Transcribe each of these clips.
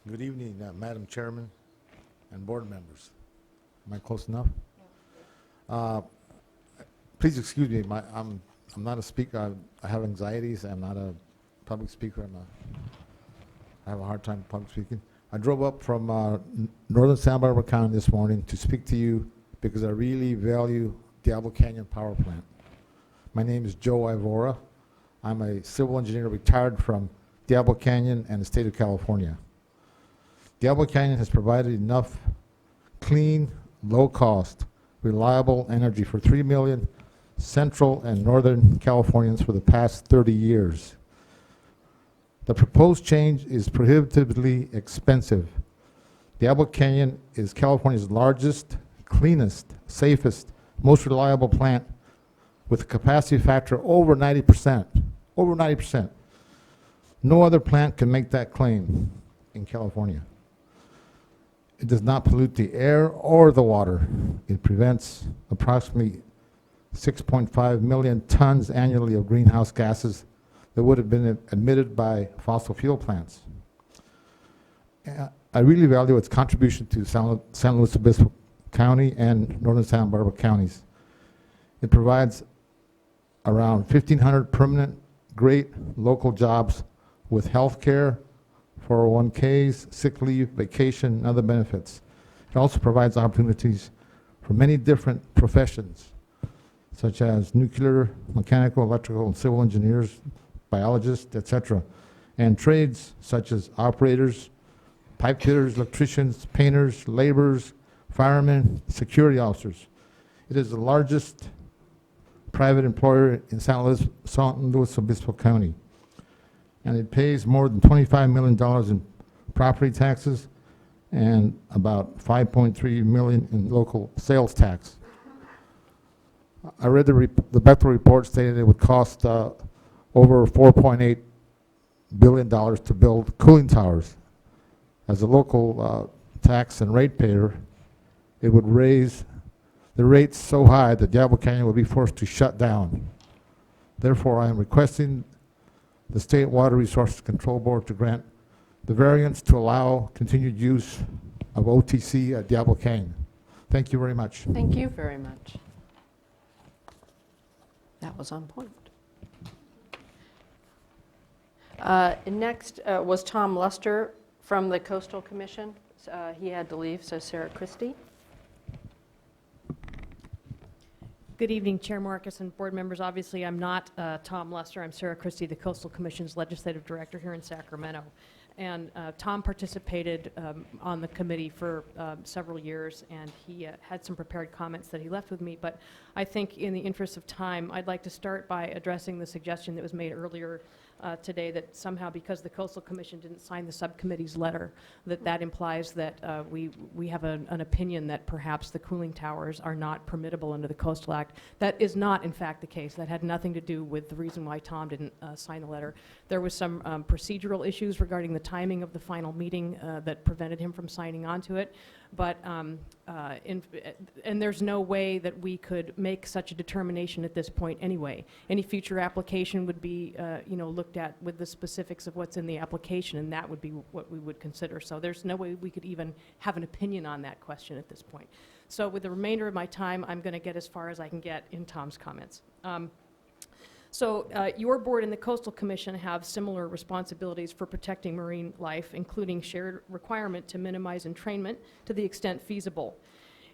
Good evening, Madam Chairman and board members. Am I close enough? Please excuse me. I'm not a speaker. I have anxieties. I'm not a public speaker. I have a hard time public speaking. I drove up from northern Santa Barbara County this morning to speak to you because I really value Diablo Canyon Power Plant. My name is Joe Ivora. I'm a civil engineer retired from Diablo Canyon and the state of California. Diablo Canyon has provided enough clean, low-cost, reliable energy for 3 million Central and Northern Californians for the past 30 years. The proposed change is prohibitively expensive. Diablo Canyon is California's largest, cleanest, safest, most reliable plant with a capacity factor over 90%. Over 90%. No other plant can make that claim in California. It does not pollute the air or the water. It prevents approximately 6.5 million tons annually of greenhouse gases that would have been emitted by fossil fuel plants. I really value its contribution to San Luis Obispo County and northern Santa Barbara counties. It provides around 1,500 permanent, great local jobs with health care, 401ks, sick leave, vacation, and other benefits. It also provides opportunities for many different professions, such as nuclear, mechanical, electrical, and civil engineers, biologists, etc., and trades such as operators, pipe fitters, electricians, painters, laborers, firemen, security officers. It is the largest private employer in San Luis Obispo County, and it pays more than $25 million in property taxes and about $5.3 million in local sales tax. I read the Bechtel report stated it would cost over $4.8 billion to build cooling towers. As a local tax and ratepayer, it would raise the rates so high that Diablo Canyon would be forced to shut down. Therefore, I am requesting the State Water Resources Control Board to grant the variance to allow continued use of OTC at Diablo Canyon. Thank you very much. Thank you very much. That was on point. Next was Tom Luster from the Coastal Commission. He had to leave, so Sarah Christie. Good evening, Chair Marcus and board members. Obviously, I'm not Tom Luster. I'm Sarah Christie, the Coastal Commission's Legislative Director here in Sacramento. And Tom participated on the committee for several years, and he had some prepared comments that he left with me. But I think in the interest of time, I'd like to start by addressing the suggestion that was made earlier today that somehow because the Coastal Commission didn't sign the subcommittee's letter, that implies that we have an opinion that perhaps the cooling towers are not permittable under the Coastal Act. That is not, in fact, the case. That had nothing to do with the reason why Tom didn't sign the letter. There was some procedural issues regarding the timing of the final meeting that prevented him from signing on to it. But and there's no way that we could make such a determination at this point anyway. Any future application would be, looked at with the specifics of what's in the application, and that would be what we would consider. So there's no way we could even have an opinion on that question at this point. So with the remainder of my time, I'm going to get as far as I can get in Tom's comments. So your board and the Coastal Commission have similar responsibilities for protecting marine life, including shared requirement to minimize entrainment to the extent feasible.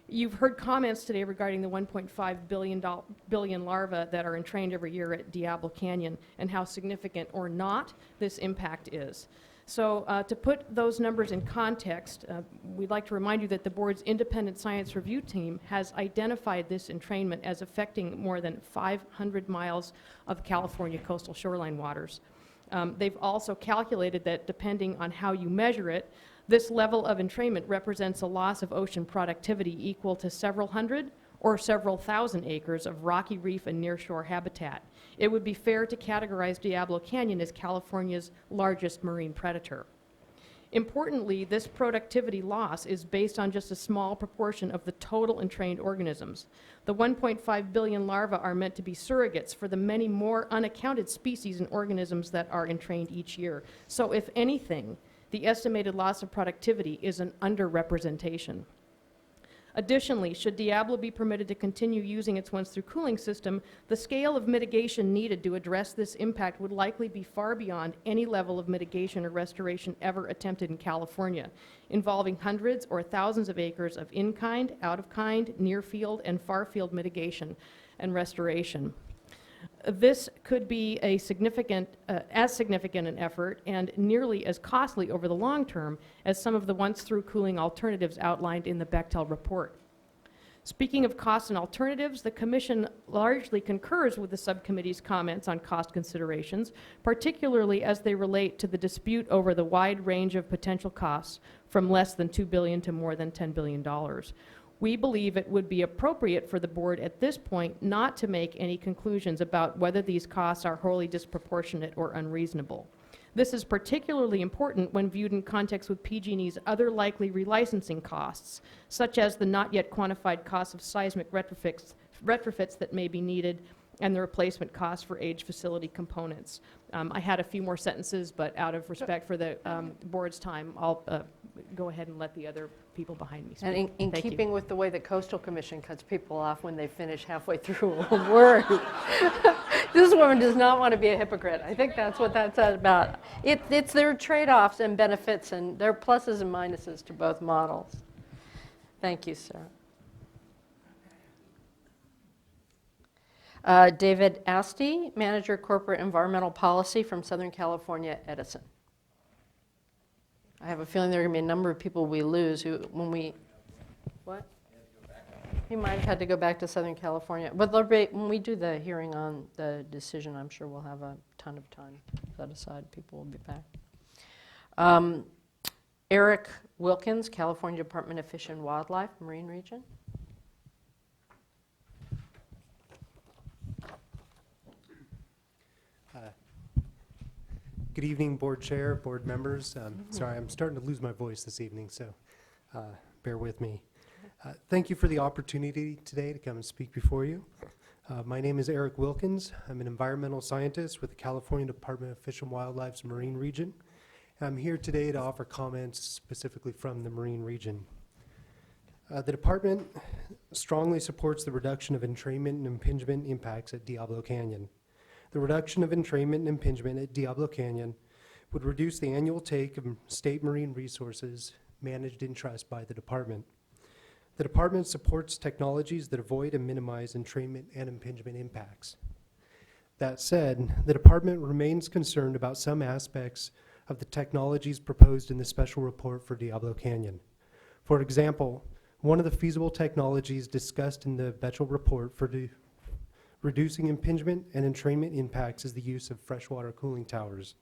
You've heard comments today regarding the 1.5 billion larvae that are entrained every year at Diablo Canyon and how significant or not this impact is. So to put those numbers in context, we'd like to remind you that the board's independent science review team has identified this entrainment as affecting more than 500 miles of California coastal shoreline waters. They've also calculated that depending on how you measure it, this level of entrainment represents a loss of ocean productivity equal to several hundred or several thousand acres of rocky reef and nearshore habitat. It would be fair to categorize Diablo Canyon as California's largest marine predator. Importantly, this productivity loss is based on just a small proportion of the total entrained organisms. The 1.5 billion larvae are meant to be surrogates for the many more unaccounted species and organisms that are entrained each year. So if anything, the estimated loss of productivity is an underrepresentation. Additionally, should Diablo be permitted to continue using its once-through cooling system, the scale of mitigation needed to address this impact would likely be far beyond any level of mitigation or restoration ever attempted in California, involving hundreds or thousands of acres of in-kind, out-of-kind, near-field, and far-field mitigation and restoration. This could be a significant, as significant an effort and nearly as costly over the long term as some of the once-through cooling alternatives outlined in the Bechtel report. Speaking of costs and alternatives, the Commission largely concurs with the subcommittee's comments on cost considerations, particularly as they relate to the dispute over the wide range of potential costs from less than $2 billion to more than $10 billion. We believe it would be appropriate for the board at this point not to make any conclusions about whether these costs are wholly disproportionate or unreasonable. This is particularly important when viewed in context with PG&E's other likely relicensing costs, such as the not yet quantified cost of seismic retrofits that may be needed and the replacement cost for aged facility components. I had a few more sentences, but out of respect for the board's time, I'll go ahead and let the other people behind me speak. And in Thank you. keeping with the way the Coastal Commission cuts people off when they finish halfway through a word, this woman does not want to be a hypocrite. I think that's what that's about. It's their trade-offs and benefits, and there are pluses and minuses to both models. Thank you, Sarah. David Asti, Manager Corporate Environmental Policy from Southern California Edison. I have a feeling there are going to be a number of people we lose who, when we, what? He might have had to go back to Southern California. But when we do the hearing on the decision, I'm sure we'll have a ton of time set aside. People will be back. Eric Wilkins, California Department of Fish and Wildlife, Marine Region. Good evening, board chair, board members. Sorry, I'm starting to lose my voice this evening, so bear with me. Thank you for the opportunity today to come and speak before you. My name is Eric Wilkins. I'm an environmental scientist with the California Department of Fish and Wildlife's Marine Region. And I'm here today to offer comments specifically from the Marine Region. The department strongly supports the reduction of entrainment and impingement impacts at Diablo Canyon. The reduction of entrainment and impingement at Diablo Canyon would reduce the annual take of state marine resources managed in trust by the department. The department supports technologies that avoid and minimize entrainment and impingement impacts. That said, the department remains concerned about some aspects of the technologies proposed in the special report for Diablo Canyon. For example, one of the feasible technologies discussed in the Bechtel report for reducing impingement and entrainment impacts is the use of freshwater cooling towers.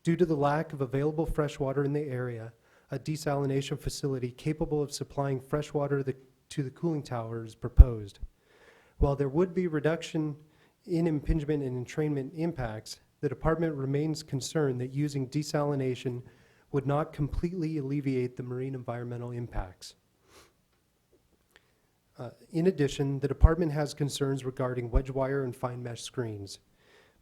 Due to the lack of available freshwater in the area, a desalination facility capable of supplying freshwater to the cooling tower is proposed. While there would be reduction in impingement and entrainment impacts, the department remains concerned that using desalination would not completely alleviate the marine environmental impacts. In addition, the department has concerns regarding wedge wire and fine mesh screens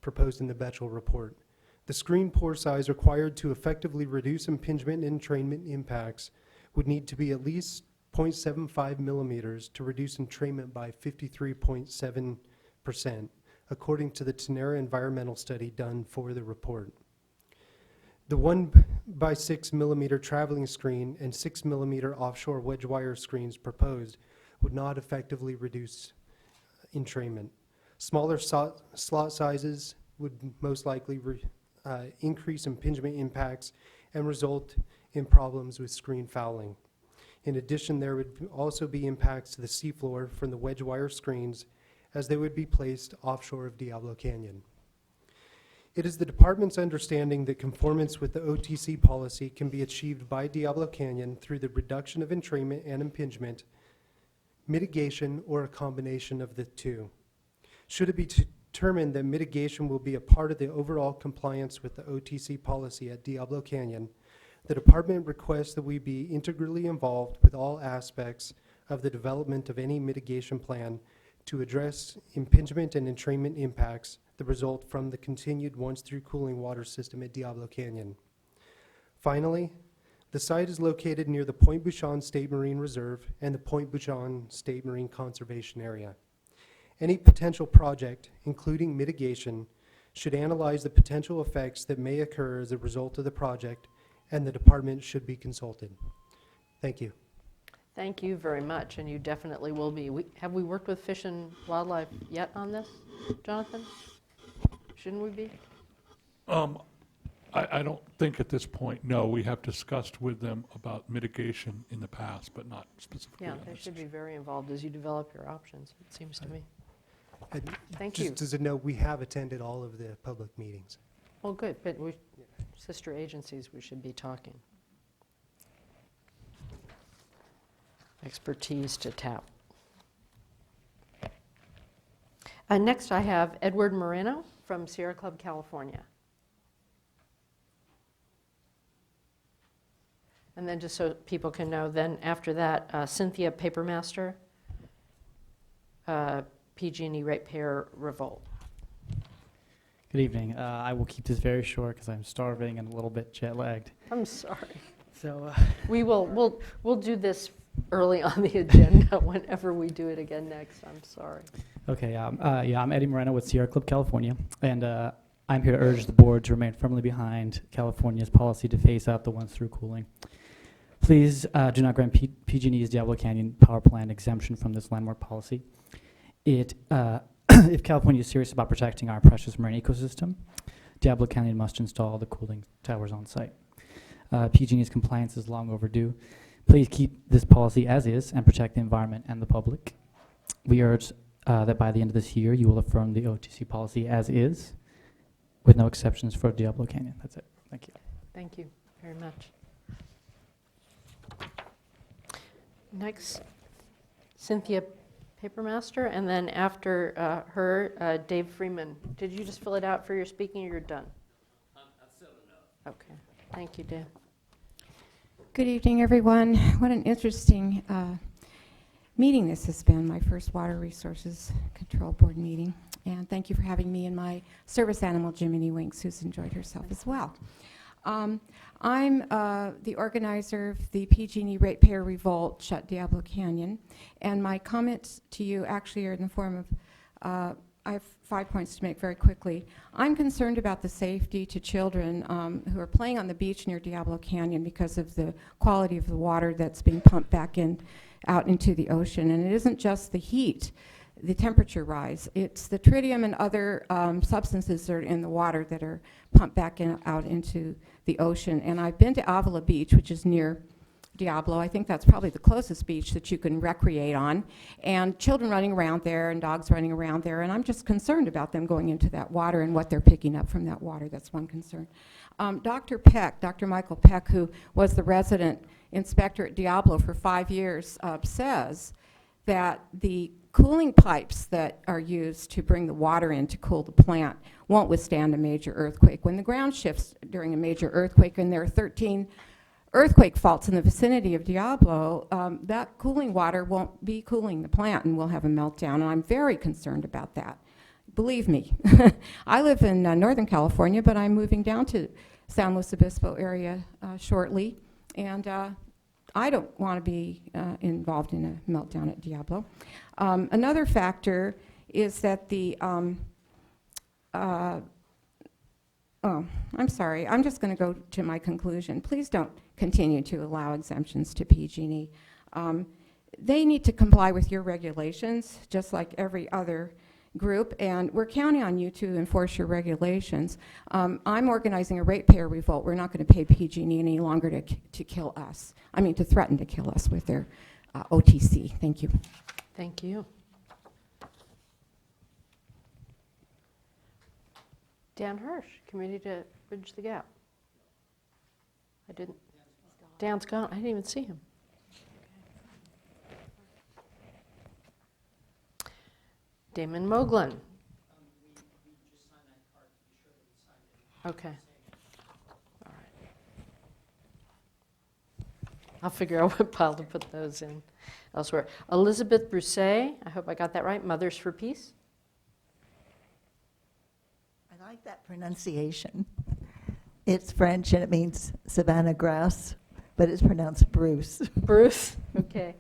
proposed in the Bechtel report. The screen pore size required to effectively reduce impingement and entrainment impacts would need to be at least 0.75 millimeters to reduce entrainment by 53.7%, according to the Tenera environmental study done for the report. The 1x6 millimeter traveling screen and 6 millimeter offshore wedge wire screens proposed would not effectively reduce entrainment. Smaller slot sizes would most likely increase impingement impacts and result in problems with screen fouling. In addition, there would also be impacts to the seafloor from the wedge wire screens as they would be placed offshore of Diablo Canyon. It is the department's understanding that conformance with the OTC policy can be achieved by Diablo Canyon through the reduction of entrainment and impingement, mitigation, or a combination of the two. Should it be determined that mitigation will be a part of the overall compliance with the OTC policy at Diablo Canyon, the department requests that we be integrally involved with all aspects of the development of any mitigation plan to address impingement and entrainment impacts that result from the continued once-through cooling water system at Diablo Canyon. Finally, The site is located near the Point Bouchon State Marine Reserve and the Point Bouchon State Marine Conservation Area. Any potential project, including mitigation, should analyze the potential effects that may occur as a result of the project, and the department should be consulted. Thank you. Thank you very much, and you definitely will be. Have we worked with Fish and Wildlife yet on this, Jonathan? Shouldn't we be? I don't think at this point, no. We have discussed with them about mitigation in the past, but not specifically Yeah, on they this should be issue. very involved as you develop your options, it seems to me. And Thank you. just as a note, we have attended all of the public meetings. Well, good, but sister agencies, we should be talking. Expertise to tap. Next, I have Edward Moreno from Sierra Club, California. And then just so people can know, then after that, Cynthia Papermaster, PG&E Ratepayer Revolt. Good evening. I will keep this very short because I'm starving and a little bit jet lagged. I'm sorry. So, We'll do this early on the agenda whenever we do it again next. I'm sorry. okay, I'm Eddie Moreno with Sierra Club, California, and I'm here to urge the board to remain firmly behind California's policy to phase out the once-through cooling. Please do not grant PG&E's Diablo Canyon power plant exemption from this landmark policy. If California is serious about protecting our precious marine ecosystem, Diablo Canyon must install the cooling towers on site. PG&E's compliance is long overdue. Please keep this policy as is and protect the environment and the public. We urge that by the end of this year, you will affirm the OTC policy as is, with no exceptions for Diablo Canyon. That's it. Thank you. Thank you very much. Next, Cynthia Papermaster, and then after her, Dave Freeman. Did you just fill it out for your speaking, or you're done? I've filled it out. Okay. Thank you, Dave. Good evening, everyone. What an interesting meeting this has been, my first Water Resources Control Board meeting. And thank you for having me and my service animal, Jiminy Winks, who's enjoyed herself as well. I'm the organizer of the PG&E Ratepayer Revolt, Shut Diablo Canyon. And my comments to you actually are in the form of, I have 5 points to make very quickly. I'm concerned about the safety to children who are playing on the beach near Diablo Canyon because of the quality of the water that's being pumped back in, out into the ocean. And it isn't just the heat, the temperature rise. It's the tritium and other substances that are in the water that are pumped back out into the ocean. And I've been to Avila Beach, which is near Diablo. I think that's probably the closest beach that you can recreate on. And children running around there and dogs running around there. And I'm just concerned about them going into that water and what they're picking up from that water. That's one concern. Dr. Peck, Dr. Michael Peck, who was the resident inspector at Diablo for 5 years, says that the cooling pipes that are used to bring the water in to cool the plant won't withstand a major earthquake. When the ground shifts during a major earthquake, and there are 13 earthquake faults in the vicinity of Diablo, that cooling water won't be cooling the plant and we'll have a meltdown, and I'm very concerned about that. Believe me. I live in Northern California, but I'm moving down to San Luis Obispo area shortly, and I don't want to be involved in a meltdown at Diablo. Another factor is that the, I'm sorry, I'm just going to go to my conclusion. Please don't continue to allow exemptions to PG&E. They need to comply with your regulations, just like every other group, and we're counting on you to enforce your regulations. I'm organizing a ratepayer revolt. We're not going to pay PG&E any longer to kill us. I mean, to threaten to kill us with their OTC. Thank you. Thank you. Dan Hirsch, Committee to Bridge the Gap. I didn't. Dan's gone. I didn't even see him. Damon Moglen. Okay. All right. I'll figure out what pile to put those in elsewhere. Elizabeth Brousset, I hope I got that right, Mothers for Peace. I like that pronunciation. It's French and it means Savannah grass but it's pronounced Bruce. Bruce, okay.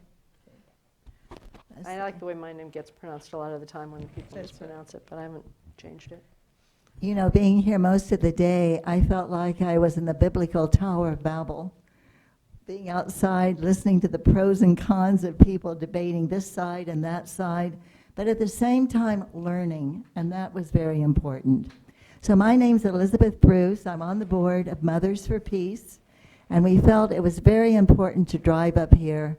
I like the way my name gets pronounced a lot of the time when people mispronounce it, but I haven't changed it. You know, being here most of the day, I felt like I was in the biblical Tower of Babel, being outside, listening to the pros and cons of people debating this side and that side, but at the same time learning, and that was very important. So my name's Elizabeth Bruce. I'm on the board of Mothers for Peace, and we felt it was very important to drive up here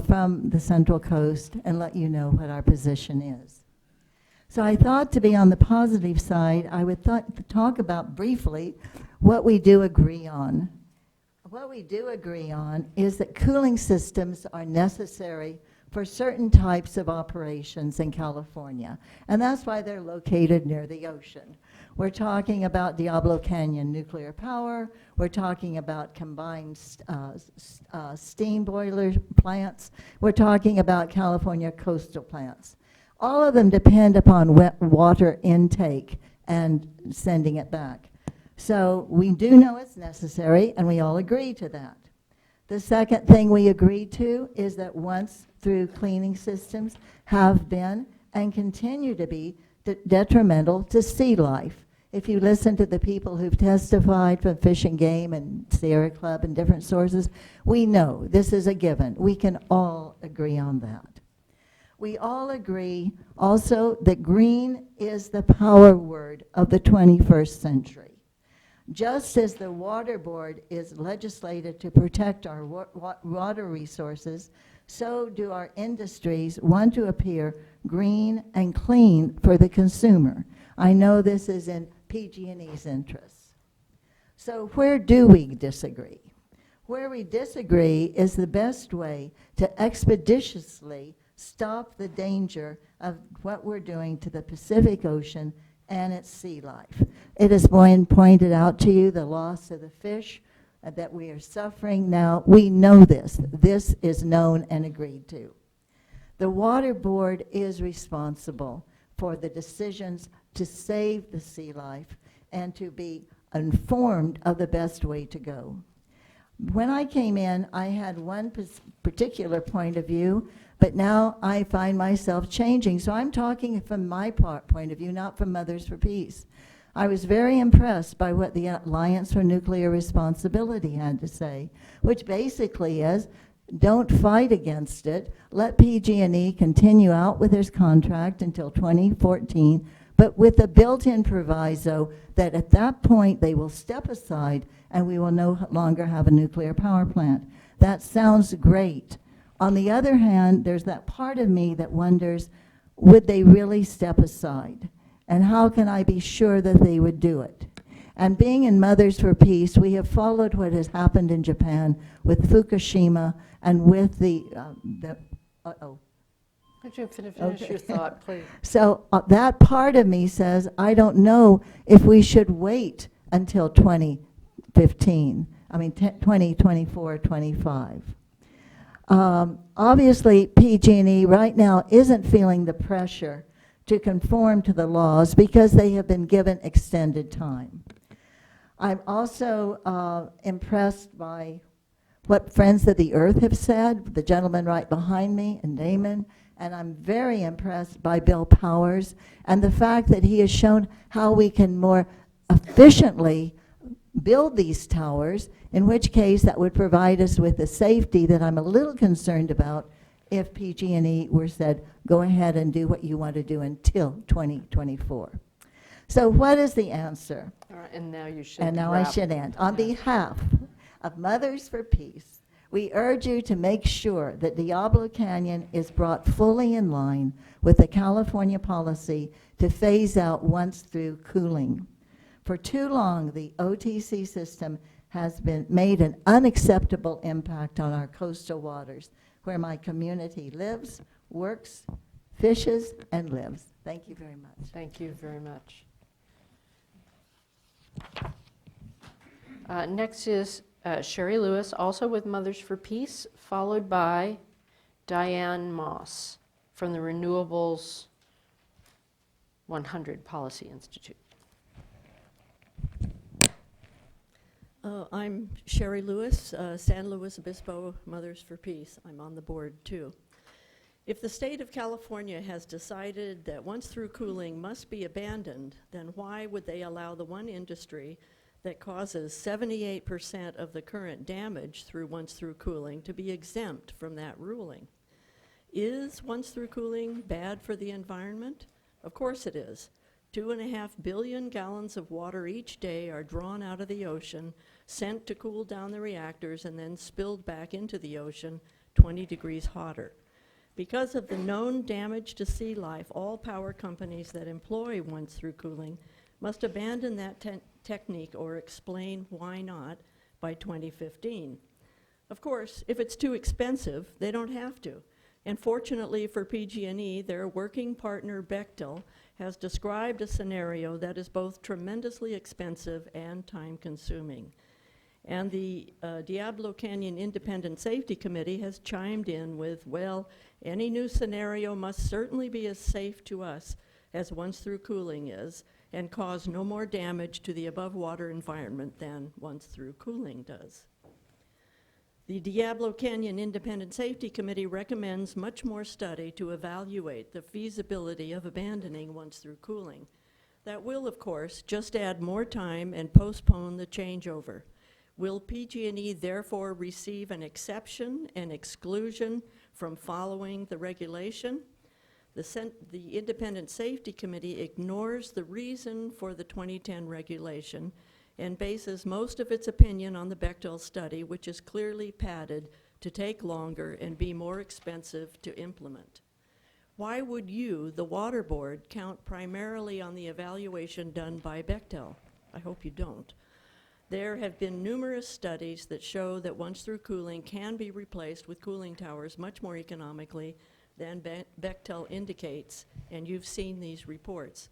from the Central Coast and let you know what our position is. So I thought, to be on the positive side, I would talk about briefly what we do agree on. What we do agree on is that cooling systems are necessary for certain types of operations in California, and that's why they're located near the ocean. We're talking about Diablo Canyon nuclear power. We're talking about combined steam boiler plants. We're talking about California coastal plants. All of them depend upon wet water intake and sending it back. So we do know it's necessary, and we all agree to that. The second thing we agree to is that once through cleaning systems have been and continue to be detrimental to sea life. If you listen to the people who've testified from Fish and Game and Sierra Club and different sources, we know this is a given. We can all agree on that. We all agree also that green is the power word of the 21st century. Just as the Water Board is legislated to protect our water resources, so do our industries want to appear green and clean for the consumer. I know this is in PG&E's interests. So where do we disagree? Where we disagree is the best way to expeditiously stop the danger of what we're doing to the Pacific Ocean and its sea life. It has been pointed out to you, the loss of the fish that we are suffering now. We know this. This is known and agreed to. The Water Board is responsible for the decisions to save the sea life and to be informed of the best way to go. When I came in, I had one particular point of view, but now I find myself changing. So I'm talking from my point of view, not from Mothers for Peace. I was very impressed by what the Alliance for Nuclear Responsibility had to say, which basically is, don't fight against it. Let PG&E continue out with its contract until 2014, but with a built-in proviso that at that point they will step aside and we will no longer have a nuclear power plant. That sounds great. On the other hand, there's that part of me that wonders, would they really step aside? And how can I be sure that they would do it? And being in Mothers for Peace, we have followed what has happened in Japan with Fukushima and with the Could you finish Okay. your thought, please? So that part of me says, I don't know if we should wait until 2015, 2024, 25. Obviously, PG&E right now isn't feeling the pressure to conform to the laws because they have been given extended time. I'm also impressed by what Friends of the Earth have said, the gentleman right behind me and Damon, and I'm very impressed by Bill Powers and the fact that he has shown how we can more efficiently build these towers, in which case that would provide us with the safety that I'm a little concerned about if PG&E were said, go ahead and do what you want to do until 2024. So what is the answer? All right, and now you should And now wrap. I should end. On behalf of Mothers for Peace, we urge you to make sure that Diablo Canyon is brought fully in line with the California policy to phase out once through cooling. For too long, the OTC system has been made an unacceptable impact on our coastal waters, where my community lives, works, fishes, and lives. Thank you very much. Thank you very much. Next is Sherry Lewis, also with Mothers for Peace, followed by Diane Moss from the Renewables 100 Policy Institute. I'm Sherry Lewis, San Luis Obispo Mothers for Peace. I'm on the board too. If the state of California has decided that once-through cooling must be abandoned, then why would they allow the one industry that causes 78% of the current damage through once-through cooling to be exempt from that ruling? Is once-through cooling bad for the environment? Of course it is. 2.5 billion gallons of water each day are drawn out of the ocean, sent to cool down the reactors, and then spilled back into the ocean 20 degrees hotter. Because of the known damage to sea life, all power companies that employ once-through cooling must abandon that technique or explain why not by 2015. Of course, if it's too expensive, they don't have to. And fortunately for PG&E, their working partner Bechtel has described a scenario that is both tremendously expensive and time-consuming. And the Diablo Canyon Independent Safety Committee has chimed in with, well, any new scenario must certainly be as safe to us as once-through cooling is and cause no more damage to the above-water environment than once-through cooling does. The Diablo Canyon Independent Safety Committee recommends much more study to evaluate the feasibility of abandoning once-through cooling. That will, of course, just add more time and postpone the changeover. Will PG&E therefore receive an exception and exclusion from following the regulation? The Independent Safety Committee ignores the reason for the 2010 regulation and bases most of its opinion on the Bechtel study, which is clearly padded to take longer and be more expensive to implement. Why would you, the Water Board, count primarily on the evaluation done by Bechtel? I hope you don't. There have been numerous studies that show that once-through cooling can be replaced with cooling towers much more economically than Bechtel indicates, and you've seen these reports.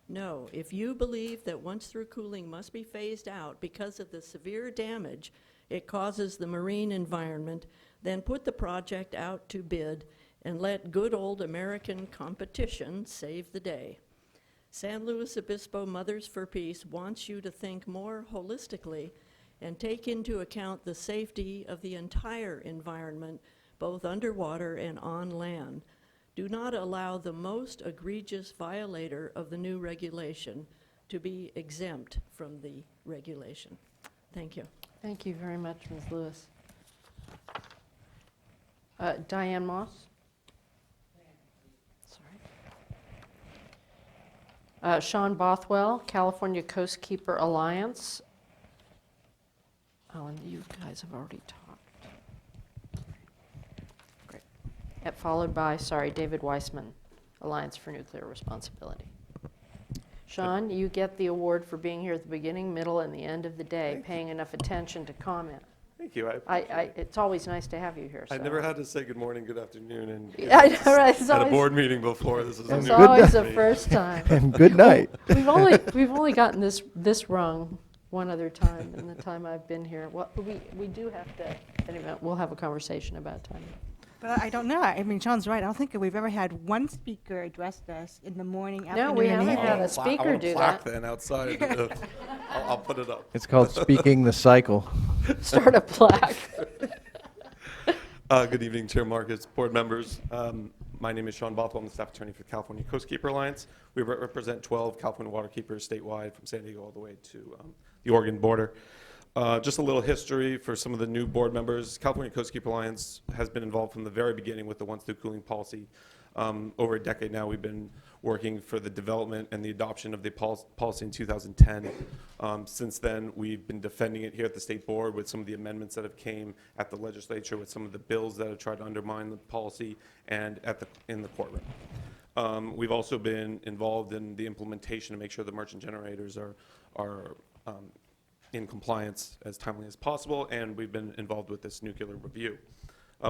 No, if you believe that once-through cooling must be phased out because of the severe damage it causes the marine environment, then put the project out to bid and let good old American competition save the day. San Luis Obispo Mothers for Peace wants you to think more holistically and take into account the safety of the entire environment, both underwater and on land. Do not allow the most egregious violator of the new regulation to be exempt from the regulation. Thank you. Thank you very much, Ms. Lewis. Diane Moss? Sorry. Sean Bothwell, California Coastkeeper Alliance. Oh, and you guys have already talked. Great. Followed by, David Weissman, Alliance for Nuclear Responsibility. Sean, you get the award for being here at the beginning, middle, and the end of the day, paying enough attention to comment. Thank you. It's always nice to have you here. I've never had to say good morning, good afternoon, and Yeah, I know, right? at a board meeting before. This is a It's new always for the me. first time. And good night. We've only gotten this wrong one other time in the time I've been here. Well, we do have to. Anyway, we'll have a conversation about timing. But I don't know. I mean, Sean's right. I don't think we've ever had one speaker address us in the morning, afternoon, No, we and haven't had evening. a speaker I want do a plaque that. then outside. I'll put it up. It's called Speaking the Cycle. Start a plaque. Good evening, Chair Marcus, board members. My name is Sean Bothwell. I'm the staff attorney for the California Coastkeeper Alliance. We represent 12 California waterkeepers statewide from San Diego all the way to the Oregon border. Just a little history for some of the new board members. California Coastkeeper Alliance has been involved from the very beginning with the once-through cooling policy. Over a decade now, we've been working for the development and the adoption of the policy in 2010. Since then, we've been defending it here at the state board with some of the amendments that have came at the legislature, with some of the bills that have tried to undermine the policy, and in the courtroom. We've also been involved in the implementation to make sure the merchant generators are in compliance as timely as possible, and we've been involved with this nuclear review.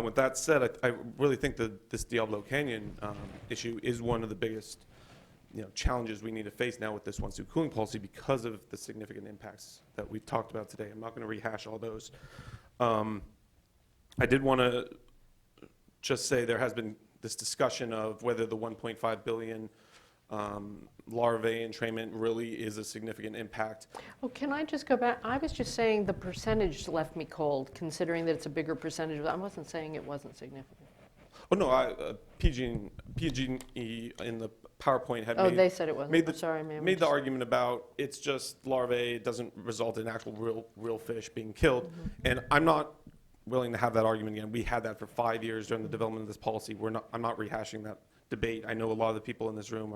With that said, I really think that this Diablo Canyon issue is one of the biggest challenges we need to face now with this once-through cooling policy because of the significant impacts that we've talked about today. I'm not going to rehash all those. I did want to just say there has been this discussion of whether the $1.5 billion larvae entrainment really is a significant impact. Oh, can I just go back? I was just saying the percentage left me cold, considering that it's a bigger percentage. I wasn't saying it wasn't significant. Oh, no, PG&E in the PowerPoint had Oh, made, they said it wasn't. made the, I'm sorry, ma'am. made the argument about it's just larvae, it doesn't result in actual real fish being killed. And I'm not willing to have that argument again. We had that for 5 years during the development of this policy. I'm not rehashing that debate. I know a lot of the people in this room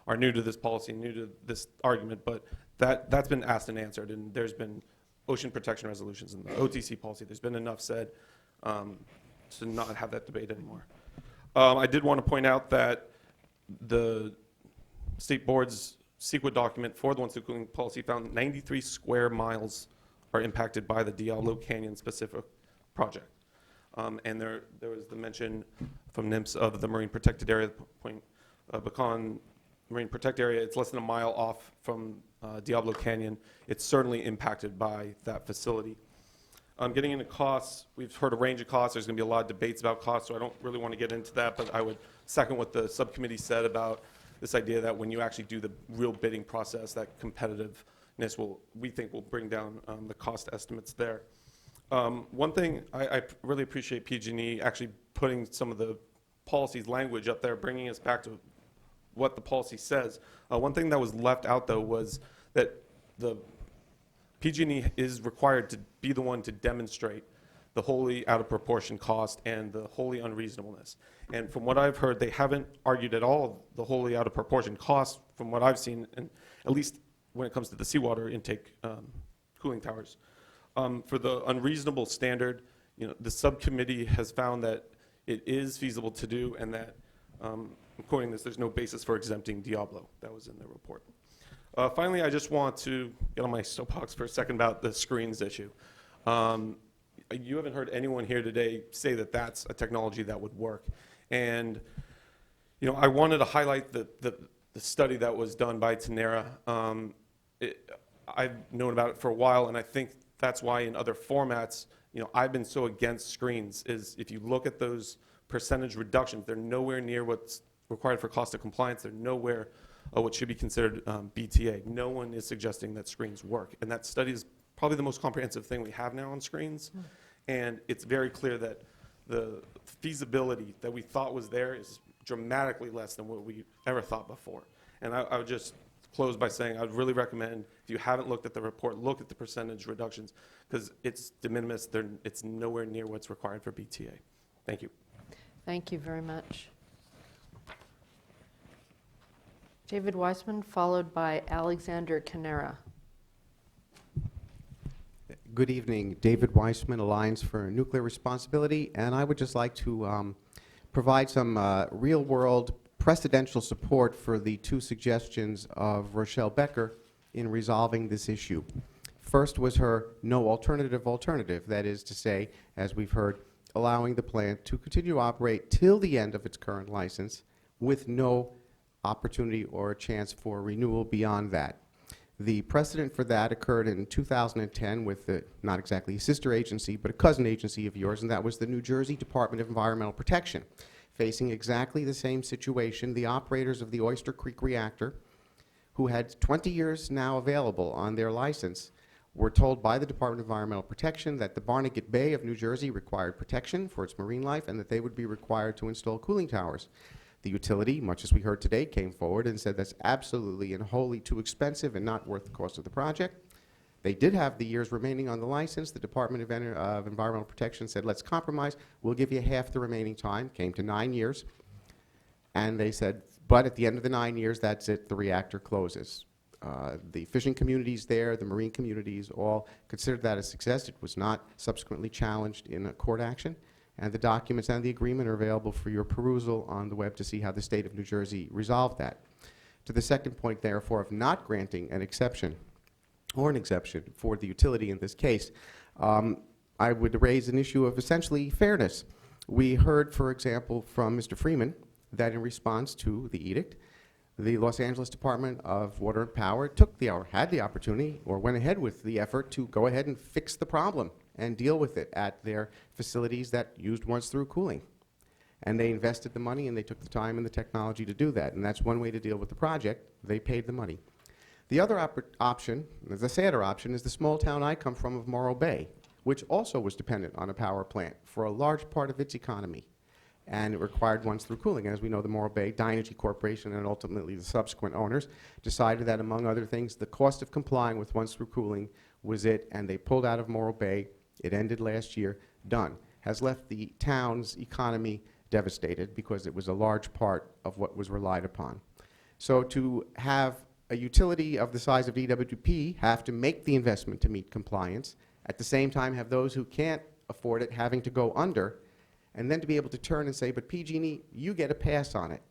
are new to this policy, new to this argument, but that's been asked and answered, and there's been ocean protection resolutions in the OTC policy. There's been enough said to not have that debate anymore. I did want to point out that the state board's CEQA document for the one cooling policy found 93 square miles are impacted by the Diablo Canyon specific project. And there was the mention from NIMS of the marine protected area, Point Pecan Marine Protect Area. It's less than a mile off from Diablo Canyon. It's certainly impacted by that facility. Getting into costs, we've heard a range of costs. There's going to be a lot of debates about costs, so I don't really want to get into that, but I would second what the subcommittee said about this idea that when you actually do the real bidding process, that competitiveness we think will bring down the cost estimates there. One thing, I really appreciate PG&E actually putting some of the policy's language up there, bringing us back to what the policy says. One thing that was left out, though, was that the PG&E is required to be the one to demonstrate the wholly out of proportion cost and the wholly unreasonableness. And from what I've heard, they haven't argued at all the wholly out of proportion cost from what I've seen, and at least when it comes to the seawater intake cooling towers. For the unreasonable standard, the subcommittee has found that it is feasible to do, and that, I'm quoting this, there's no basis for exempting Diablo. That was in the report. Finally, I just want to get on my soapbox for a second about the screens issue. You haven't heard anyone here today say that that's a technology that would work. And, I wanted to highlight the study that was done by Tenera. I've known about it for a while, and I think that's why in other formats, I've been so against screens, is if you look at those percentage reductions, they're nowhere near what's required for cost of compliance. They're nowhere what should be considered BTA. No one is suggesting that screens work. And that study is probably the most comprehensive thing we have now on screens. And it's very clear that the feasibility that we thought was there is dramatically less than what we ever thought before. And I would just close by saying I would really recommend, if you haven't looked at the report, look at the percentage reductions, because it's de minimis. It's nowhere near what's required for BTA. Thank you. Thank you very much. David Weissman, followed by Alexander Canera. Good evening. David Weissman, Alliance for Nuclear Responsibility, and I would just like to provide some real-world precedential support for the two suggestions of Rochelle Becker in resolving this issue. First was her no alternative, that is to say, as we've heard, allowing the plant to continue to operate till the end of its current license with no opportunity or a chance for renewal beyond that. The precedent for that occurred in 2010 with not exactly a sister agency, but a cousin agency of yours, and that was the New Jersey Department of Environmental Protection. Facing exactly the same situation, the operators of the Oyster Creek reactor, who had 20 years now available on their license, were told by the Department of Environmental Protection that the Barnegat Bay of New Jersey required protection for its marine life and that they would be required to install cooling towers. The utility, much as we heard today, came forward and said that's absolutely and wholly too expensive and not worth the cost of the project. They did have the years remaining on the license. The Department of Environmental Protection said, let's compromise. We'll give you half the remaining time. Came to 9 years. And they said, but at the end of the 9 years, that's it. The reactor closes. The fishing communities there, the marine communities, all considered that a success. It was not subsequently challenged in a court action. And the documents and the agreement are available for your perusal on the web to see how the state of New Jersey resolved that. To the second point, therefore, of not granting an exception or an exception for the utility in this case, I would raise an issue of essentially fairness. We heard, for example, from Mr. Freeman that in response to the edict, the Los Angeles Department of Water and Power had the opportunity or went ahead with the effort to go ahead and fix the problem and deal with it at their facilities that used once-through cooling. And they invested the money, and they took the time and the technology to do that. And that's one way to deal with the project. They paid the money. The other option, the sadder option, is the small town I come from of Morro Bay, which also was dependent on a power plant for a large part of its economy. And it required once-through cooling. As we know, the Morro Bay Dynegy Corporation and ultimately the subsequent owners decided that, among other things, the cost of complying with once-through cooling was it, and they pulled out of Morro Bay. It ended last year. Done. Has left the town's economy devastated because it was a large part of what was relied upon. So to have a utility of the size of DWP have to make the investment to meet compliance, at the same time have those who can't afford it having to go under, and then to be able to turn and say, but PG&E, you get a pass on it,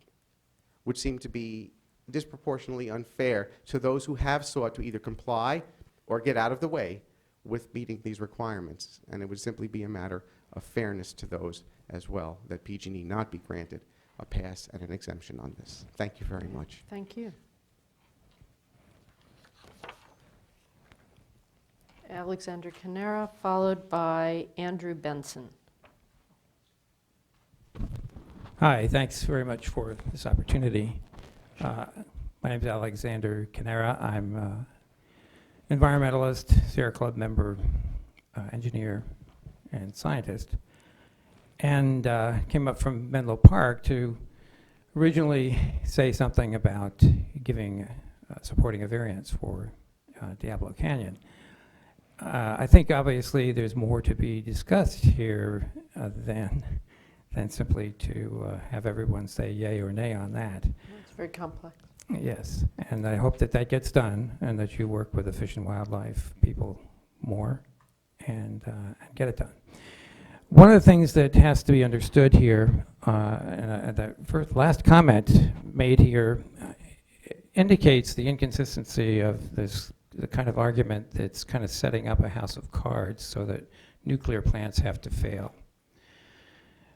would seem to be disproportionately unfair to those who have sought to either comply or get out of the way with meeting these requirements. And it would simply be a matter of fairness to those as well, that PG&E not be granted a pass and an exemption on this. Thank you very much. Thank you. Alexander Canara, followed by Andrew Benson. Hi, thanks very much for this opportunity. My name is Alexander Canara. I'm an environmentalist, Sierra Club member, engineer, and scientist, and came up from Menlo Park to originally say something about supporting a variance for Diablo Canyon. I think obviously there's more to be discussed here than simply to have everyone say yay or nay on that. It's very complex. Yes, and I hope that that gets done and that you work with the Fish and Wildlife people more and get it done. One of the things that has to be understood here, and the last comment made here indicates the inconsistency of the kind of argument that's kind of setting up a house of cards so that nuclear plants have to fail.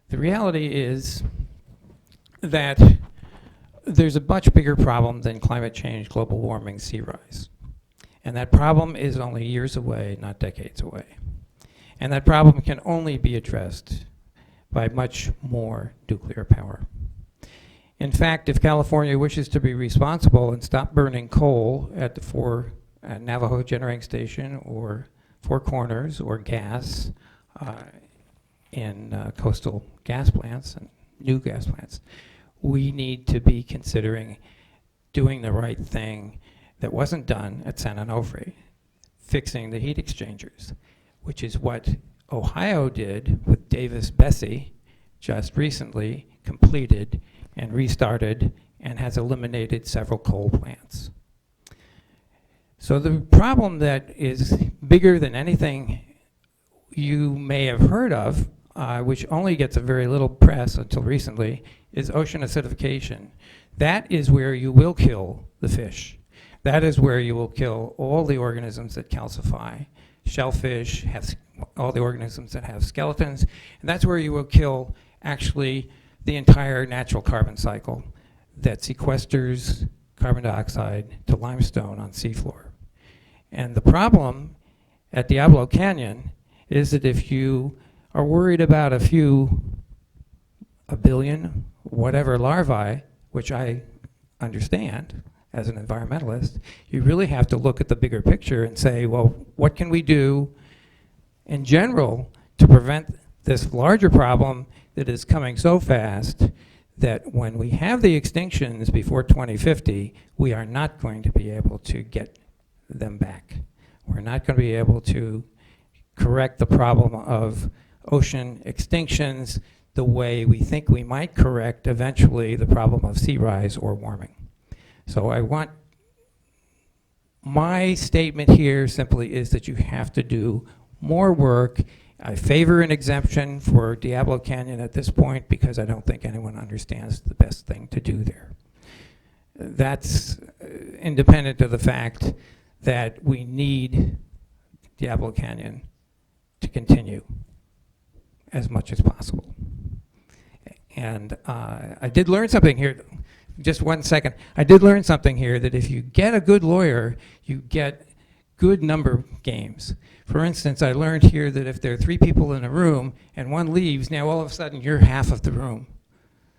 The reality is that there's a much bigger problem than climate change, global warming, sea rise. And that problem is only years away, not decades away. And that problem can only be addressed by much more nuclear power. In fact, if California wishes to be responsible and stop burning coal at the Navajo Generating Station or Four Corners or gas in coastal gas plants and new gas plants, we need to be considering doing the right thing that wasn't done at San Onofre, fixing the heat exchangers, which is what Ohio did with Davis-Besse just recently, completed and restarted and has eliminated several coal plants. So the problem that is bigger than anything you may have heard of, which only gets a very little press until recently, is ocean acidification. That is where you will kill the fish. That is where you will kill all the organisms that calcify. Shellfish, all the organisms that have skeletons, and that's where you will kill actually the entire natural carbon cycle that sequesters carbon dioxide to limestone on seafloor. And the problem at Diablo Canyon is that if you are worried about a billion, whatever larvae, which I understand as an environmentalist, you really have to look at the bigger picture and say, well, what can we do in general to prevent this larger problem that is coming so fast that when we have the extinctions before 2050, we are not going to be able to get them back. We're not going to be able to correct the problem of ocean extinctions the way we think we might correct eventually the problem of sea rise or warming. So my statement here simply is that you have to do more work. I favor an exemption for Diablo Canyon at this point because I don't think anyone understands the best thing to do there. That's independent of the fact that we need Diablo Canyon to continue as much as possible. And I did learn something here. Just 1 second. I did learn something here that if you get a good lawyer, you get good number games. For instance, I learned here that if there are 3 people in a room and one leaves, now all of a sudden you're half of the room.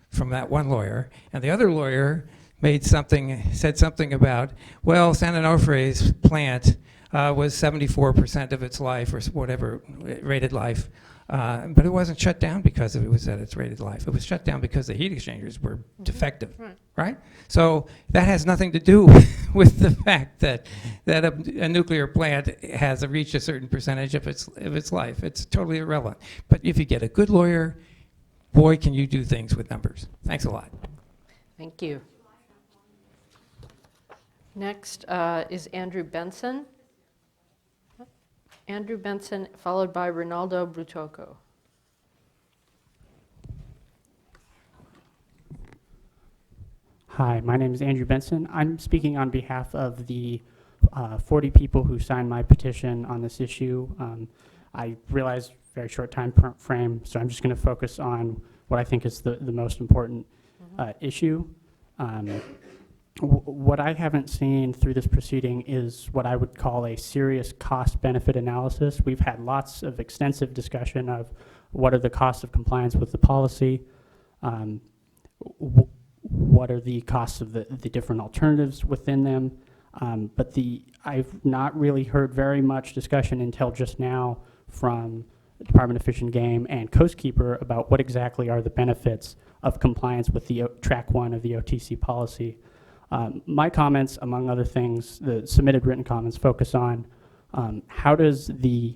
from that one lawyer, and the other lawyer said something about, well, San Onofre's plant was 74% of its life, or whatever, rated life, but it wasn't shut down because it was at its rated life. It was shut down because the heat exchangers were defective, right? So that has nothing to do with the fact that a nuclear plant has reached a certain percentage of its life. It's totally irrelevant. But if you get a good lawyer, boy, can you do things with numbers. Thanks a lot. Thank you. Next is Andrew Benson. Andrew Benson, followed by Ronaldo Brutoco. Hi, my name is Andrew Benson. I'm speaking on behalf of the 40 people who signed my petition on this issue. I realize very short time frame, so I'm just going to focus on what I think is the most important issue. What I haven't seen through this proceeding is what I would call a serious cost-benefit analysis. We've had lots of extensive discussion of what are the costs of compliance with the policy, what are the costs of the different alternatives within them, but I've not really heard very much discussion until just now from the Department of Fish and Game and Coastkeeper about what exactly are the benefits of compliance with the Track 1 of the OTC policy. My comments, among other things, the submitted written comments, focus on how does the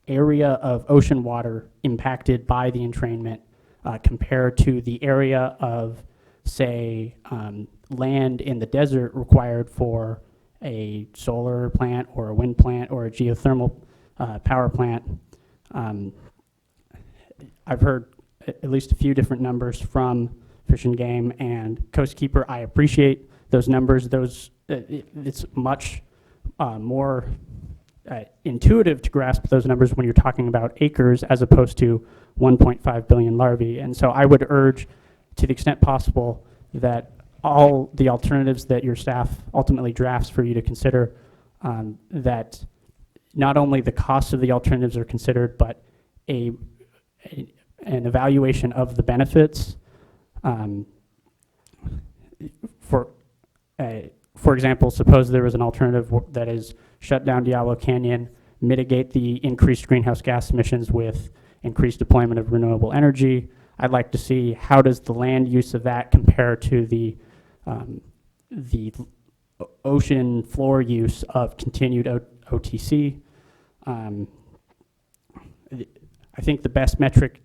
area of ocean water impacted by the entrainment compare to the area of, say, land in the desert required for a solar plant or a wind plant or a geothermal power plant. I've heard at least a few different numbers from Fish and Game and Coastkeeper. I appreciate those numbers. It's much more intuitive to grasp those numbers when you're talking about acres as opposed to 1.5 billion larvae. And so I would urge, to the extent possible, that all the alternatives that your staff ultimately drafts for you to consider, that not only the costs of the alternatives are considered, but an evaluation of the benefits. For example, suppose there was an alternative that is shut down Diablo Canyon, mitigate the increased greenhouse gas emissions with increased deployment of renewable energy. I'd like to see how does the land use of that compare to the ocean floor use of continued OTC. I think the best metric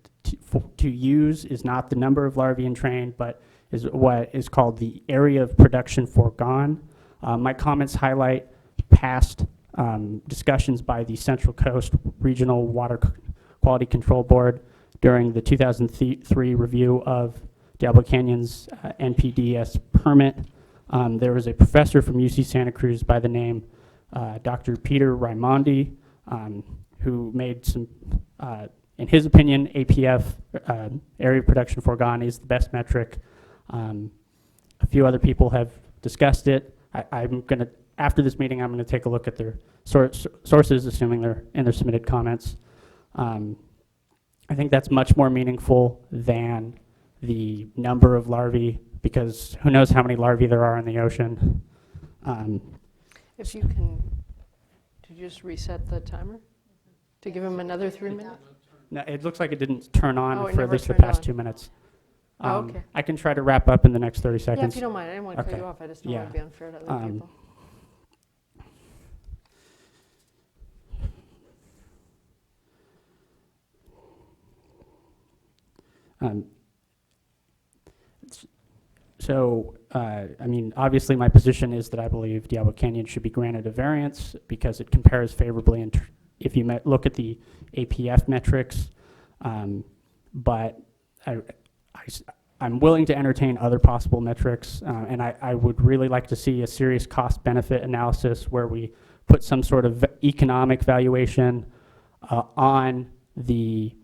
to use is not the number of larvae entrained, but is what is called the area of production foregone. My comments highlight past discussions by the Central Coast Regional Water Quality Control Board during the 2003 review of Diablo Canyon's NPDES permit. There was a professor from UC Santa Cruz by the name Dr. Peter Raimondi, who made some, in his opinion, APF, area of production foregone, is the best metric. A few other people have discussed it. I'm going to, after this meeting, I'm going to take a look at their sources, assuming they're in their submitted comments. I think that's much more meaningful than the number of larvae, because who knows how many larvae there are in the ocean. If you can, did you just reset the timer to give him another 3 minutes? No, it looks like it didn't turn on Oh, it for at never least the turned past on. 2 minutes. Oh, okay. I can try to wrap up in the next 30 seconds. Yeah, if you don't mind. I didn't want to cut Okay. you off. I just don't want to be unfair to other people. I mean, obviously my position is that I believe Diablo Canyon should be granted a variance because it compares favorably if you look at the APF metrics. But I'm willing to entertain other possible metrics, and I would really like to see a serious cost-benefit analysis where we put some sort of economic valuation on the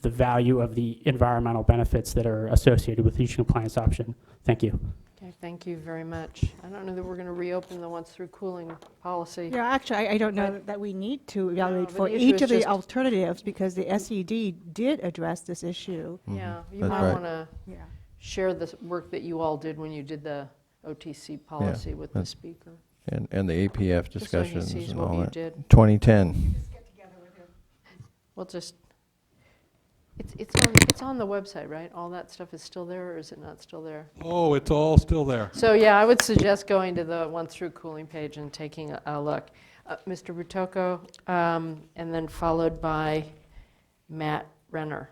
value of the environmental benefits that are associated with each compliance option. Thank you. Okay, thank you very much. I don't know that we're going to reopen the once-through cooling policy. Yeah, actually, I don't know But- that we need to evaluate but for the issue each is of the just- alternatives, because the SED did address this issue. Yeah, you That's might right. want to Yeah. share the work that you all did when you did the OTC policy with the that's- speaker. And the APF Just so he discussions sees and what all you that. did. 2010. We'll just, it's on the website, right? All that stuff is still there, or is it not still there? Oh, it's all still there. So, yeah, I would suggest going to the once-through cooling page and taking a look. Mr. Butoko, and then followed by Matt Renner,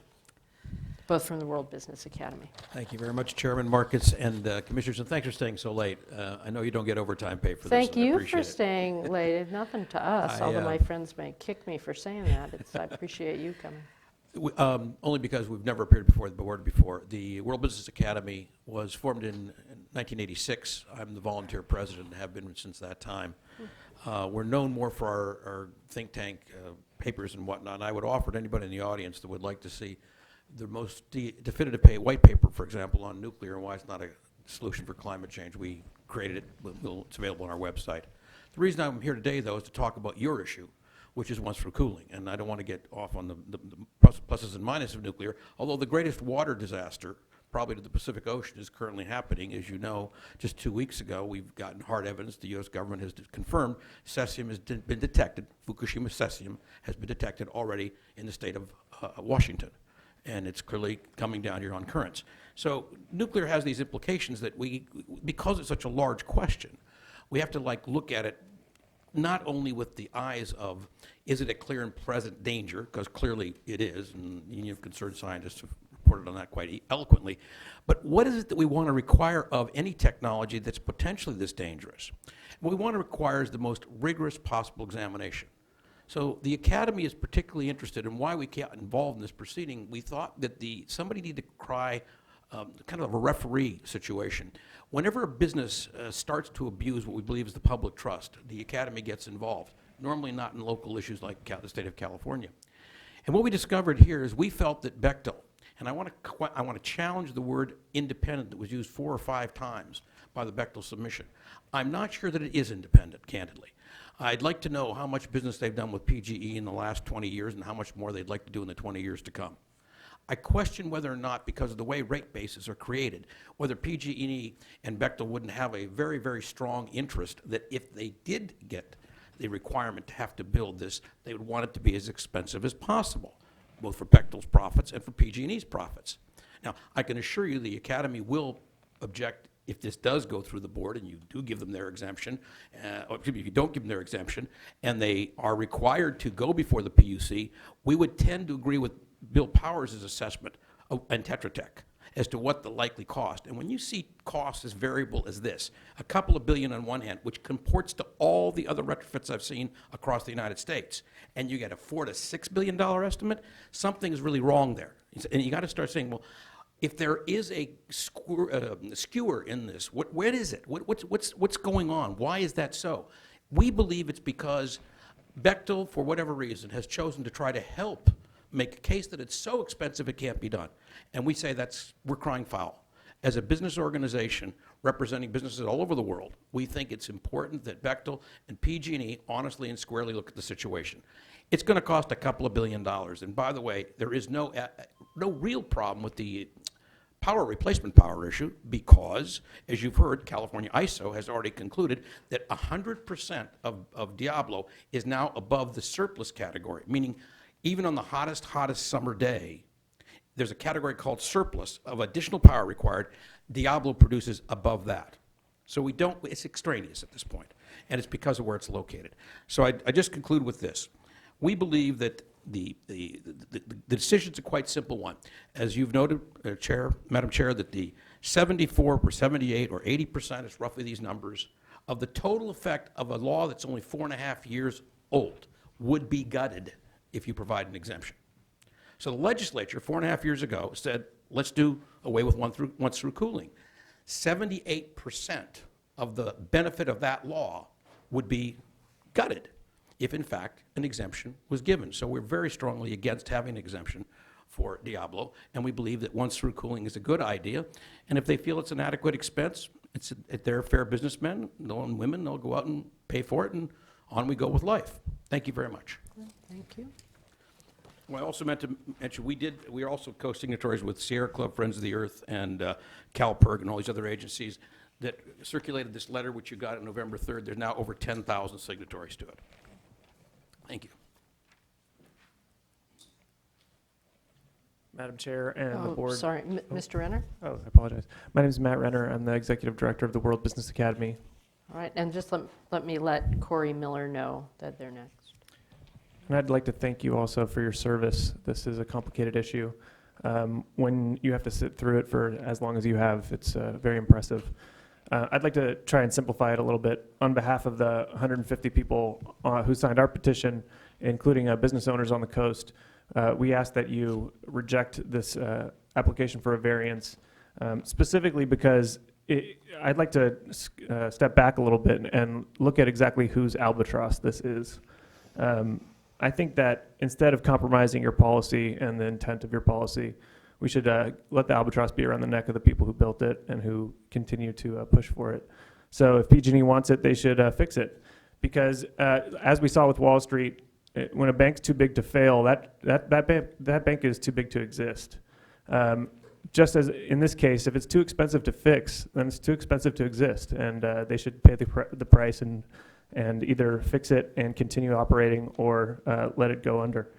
both from the World Business Academy. Thank you very much, Chairman Marcus and Commissioners, and thanks for staying so late. I know you don't get overtime pay for this. Thank and I you appreciate for it. staying late. It's nothing to us, although my friends may kick me for saying that. I appreciate you coming. Only because we've never appeared before the board before. The World Business Academy was formed in 1986. I'm the volunteer president and have been since that time. We're known more for our think tank papers and whatnot. And I would offer to anybody in the audience that would like to see the most definitive white paper, for example, on nuclear and why it's not a solution for climate change. We created it. It's available on our website. The reason I'm here today, though, is to talk about your issue, which is once-through cooling. And I don't want to get off on the pluses and minuses of nuclear, although the greatest water disaster, probably to the Pacific Ocean, is currently happening. As you know, just 2 weeks ago, we've gotten hard evidence. The U.S. government has confirmed cesium has been detected. Fukushima cesium has been detected already in the state of Washington. And it's clearly coming down here on currents. So nuclear has these implications that because it's such a large question, we have to look at it not only with the eyes of, is it a clear and present danger, because clearly it is, and the Union of Concerned Scientists have reported on that quite eloquently, but what is it that we want to require of any technology that's potentially this dangerous? What we want to require is the most rigorous possible examination. So the Academy is particularly interested in why we got involved in this proceeding. We thought that somebody needed to cry kind of a referee situation. Whenever a business starts to abuse what we believe is the public trust, the Academy gets involved, normally not in local issues like the state of California. And what we discovered here is we felt that Bechtel, and I want to challenge the word independent that was used 4 or 5 times by the Bechtel submission. I'm not sure that it is independent, candidly. I'd like to know how much business they've done with PGE in the last 20 years and how much more they'd like to do in the 20 years to come. I question whether or not, because of the way rate bases are created, whether PG&E and Bechtel wouldn't have a very, very strong interest that if they did get the requirement to have to build this, they would want it to be as expensive as possible, both for Bechtel's profits and for PG&E's profits. Now, I can assure you the Academy will object if this does go through the board and you do give them their exemption, or excuse me, if you don't give them their exemption, and they are required to go before the PUC, we would tend to agree with Bill Powers' assessment and Tetra Tech as to what the likely cost. And when you see costs as variable as this, a couple of billion on one hand, which comports to all the other retrofits I've seen across the United States, and you get a $4 to $6 billion estimate, something is really wrong there. And you got to start saying, well, if there is a skewer in this, what is it? What's going on? Why is that so? We believe it's because Bechtel, for whatever reason, has chosen to try to help make a case that it's so expensive it can't be done. And we say we're crying foul. As a business organization representing businesses all over the world, we think it's important that Bechtel and PG&E honestly and squarely look at the situation. It's going to cost a couple of $2 billion. And by the way, there is no real problem with the replacement power issue because, as you've heard, California ISO has already concluded that 100% of Diablo is now above the surplus category, meaning even on the hottest summer day, there's a category called surplus of additional power required. Diablo produces above that. So it's extraneous at this point, and it's because of where it's located. So I just conclude with this. We believe that the decision's a quite simple one. As you've noted, Madam Chair, that the 74 or 78 or 80%, it's roughly these numbers, of the total effect of a law that's only 4.5 years old would be gutted if you provide an exemption. So the legislature, 4.5 years ago, said, let's do away with once-through cooling. 78% of the benefit of that law would be gutted if, in fact, an exemption was given. So we're very strongly against having an exemption for Diablo, and we believe that once-through cooling is a good idea. And if they feel it's an adequate expense, They're fair businesmen, and women, they'll go out and pay for it, and on we go with life. Thank you very much. Thank you. Well, I also meant to mention, we are also co-signatories with Sierra Club, Friends of the Earth, and CalPERG, and all these other agencies that circulated this letter, which you got on November 3rd. There's now over 10,000 signatories to it. Thank you. Madam Chair and the board. Sorry, Mr. Renner? Oh, I apologize. My name is Matt Renner. I'm the Executive Director of the World Business Academy. All right, and just let me let Corey Miller know that they're next. And I'd like to thank you also for your service. This is a complicated issue. When you have to sit through it for as long as you have, it's very impressive. I'd like to try and simplify it a little bit. On behalf of the 150 people who signed our petition, including business owners on the coast, we ask that you reject this application for a variance, specifically because I'd like to step back a little bit and look at exactly whose albatross this is. I think that instead of compromising your policy and the intent of your policy, we should let the albatross be around the neck of the people who built it and who continue to push for it. So if PG&E wants it, they should fix it. Because as we saw with Wall Street, when a bank's too big to fail, that bank is too big to exist. Just as in this case, if it's too expensive to fix, then it's too expensive to exist, and they should pay the price and either fix it and continue operating or let it go under.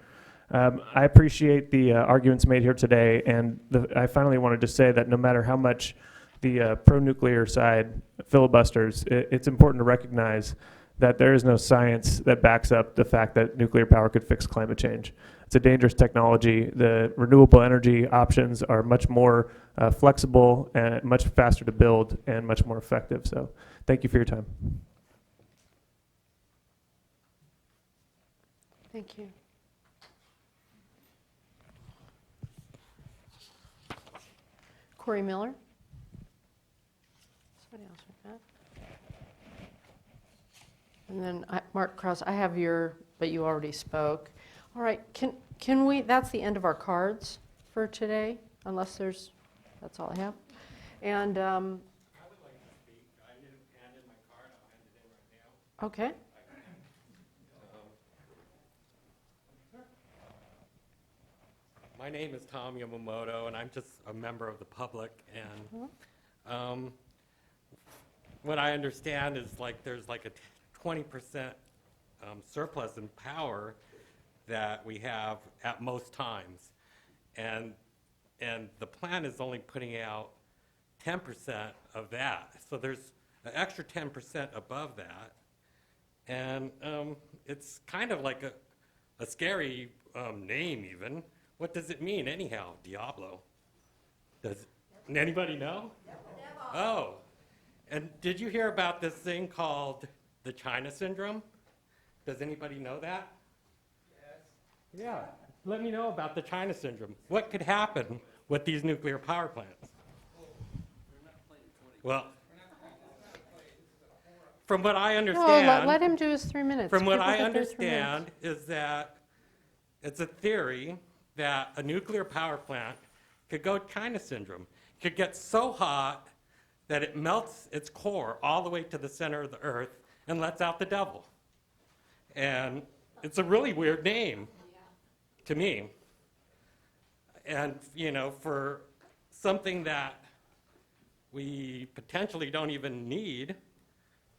I appreciate the arguments made here today, and I finally wanted to say that no matter how much the pro-nuclear side filibusters, it's important to recognize that there is no science that backs up the fact that nuclear power could fix climate change. It's a dangerous technology. The renewable energy options are much more flexible and much faster to build and much more effective. So thank you for your time. Thank you. Corey Miller? Somebody else with that? And then Mark Krause, I have but you already spoke. All right, can we, that's the end of our cards for today, unless that's all I have. And I would like to speak. I didn't hand in my card. I'll hand it in right now. Okay. My name is Tom Yamamoto, and I'm just a member of the public. And what I understand is there's a 20% surplus in power that we have at most times, and the plan is only putting out 10% of that. So there's an extra 10% above that, and it's kind of like a scary name even. What does it mean anyhow, Diablo? Does anybody know? Oh, and did you hear about this thing called the China syndrome? Does anybody know that? Yes. Yeah, let me know about the China syndrome. What could happen with these nuclear power plants? Well, from what I understand... No, let him do his 3 minutes. From what I People get their 3 minutes. understand is that it's a theory that a nuclear power plant could go China syndrome. It could get so hot that it melts its core all the way to the center of the earth and lets out the devil. And it's a really weird name to me. And, for something that we potentially don't even need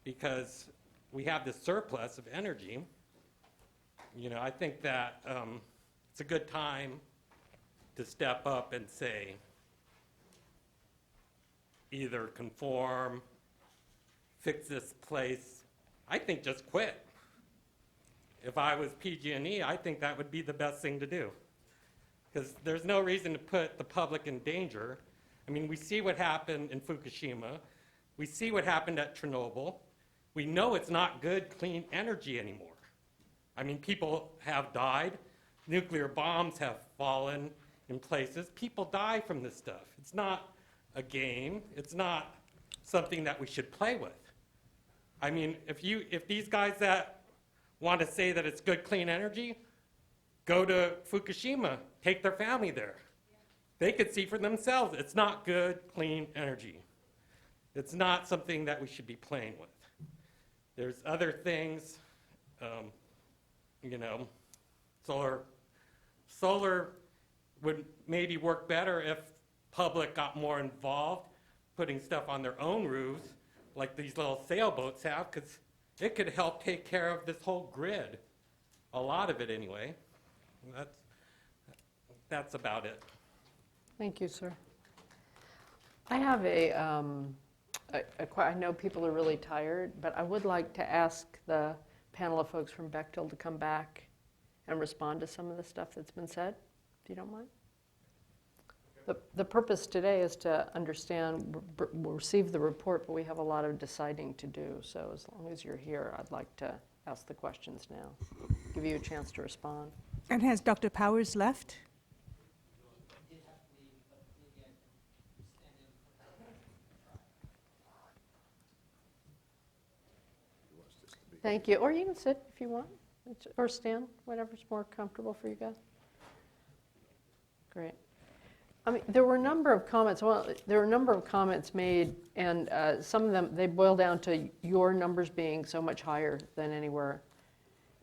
because we have this surplus of energy, I think that it's a good time to step up and say, either conform, fix this place. I think just quit. If I was PG&E, I think that would be the best thing to do. Because there's no reason to put the public in danger. I mean, we see what happened in Fukushima. We see what happened at Chernobyl. We know it's not good, clean energy anymore. I mean, people have died. Nuclear bombs have fallen in places. People die from this stuff. It's not a game. It's not something that we should play with. I mean, if these guys that want to say that it's good, clean energy, go to Fukushima, take their family there. They could see for themselves it's not good, clean energy. it's not something that we should be playing with. There's other things, you know, solar would maybe work better if public got more involved, putting stuff on their own roofs, like these little sailboats have, because it could help take care of this whole grid. A lot of it anyway. And that's about it. Thank you, sir. I have I know people are really tired, but I would like to ask the panel of folks from Bechtel to come back and respond to some of the stuff that's been said, if you don't mind. The purpose today is to understand, we'll receive the report, but we have a lot of deciding to do. So as long as you're here, I'd like to ask the questions now, give you a chance to respond. And has Dr. Powers left? Thank you. Or you can sit if you want, or stand, whatever's more comfortable for you guys. Great. I mean, there were a number of comments. Well, there were a number of comments made, and some of them, they boil down to your numbers being so much higher than anywhere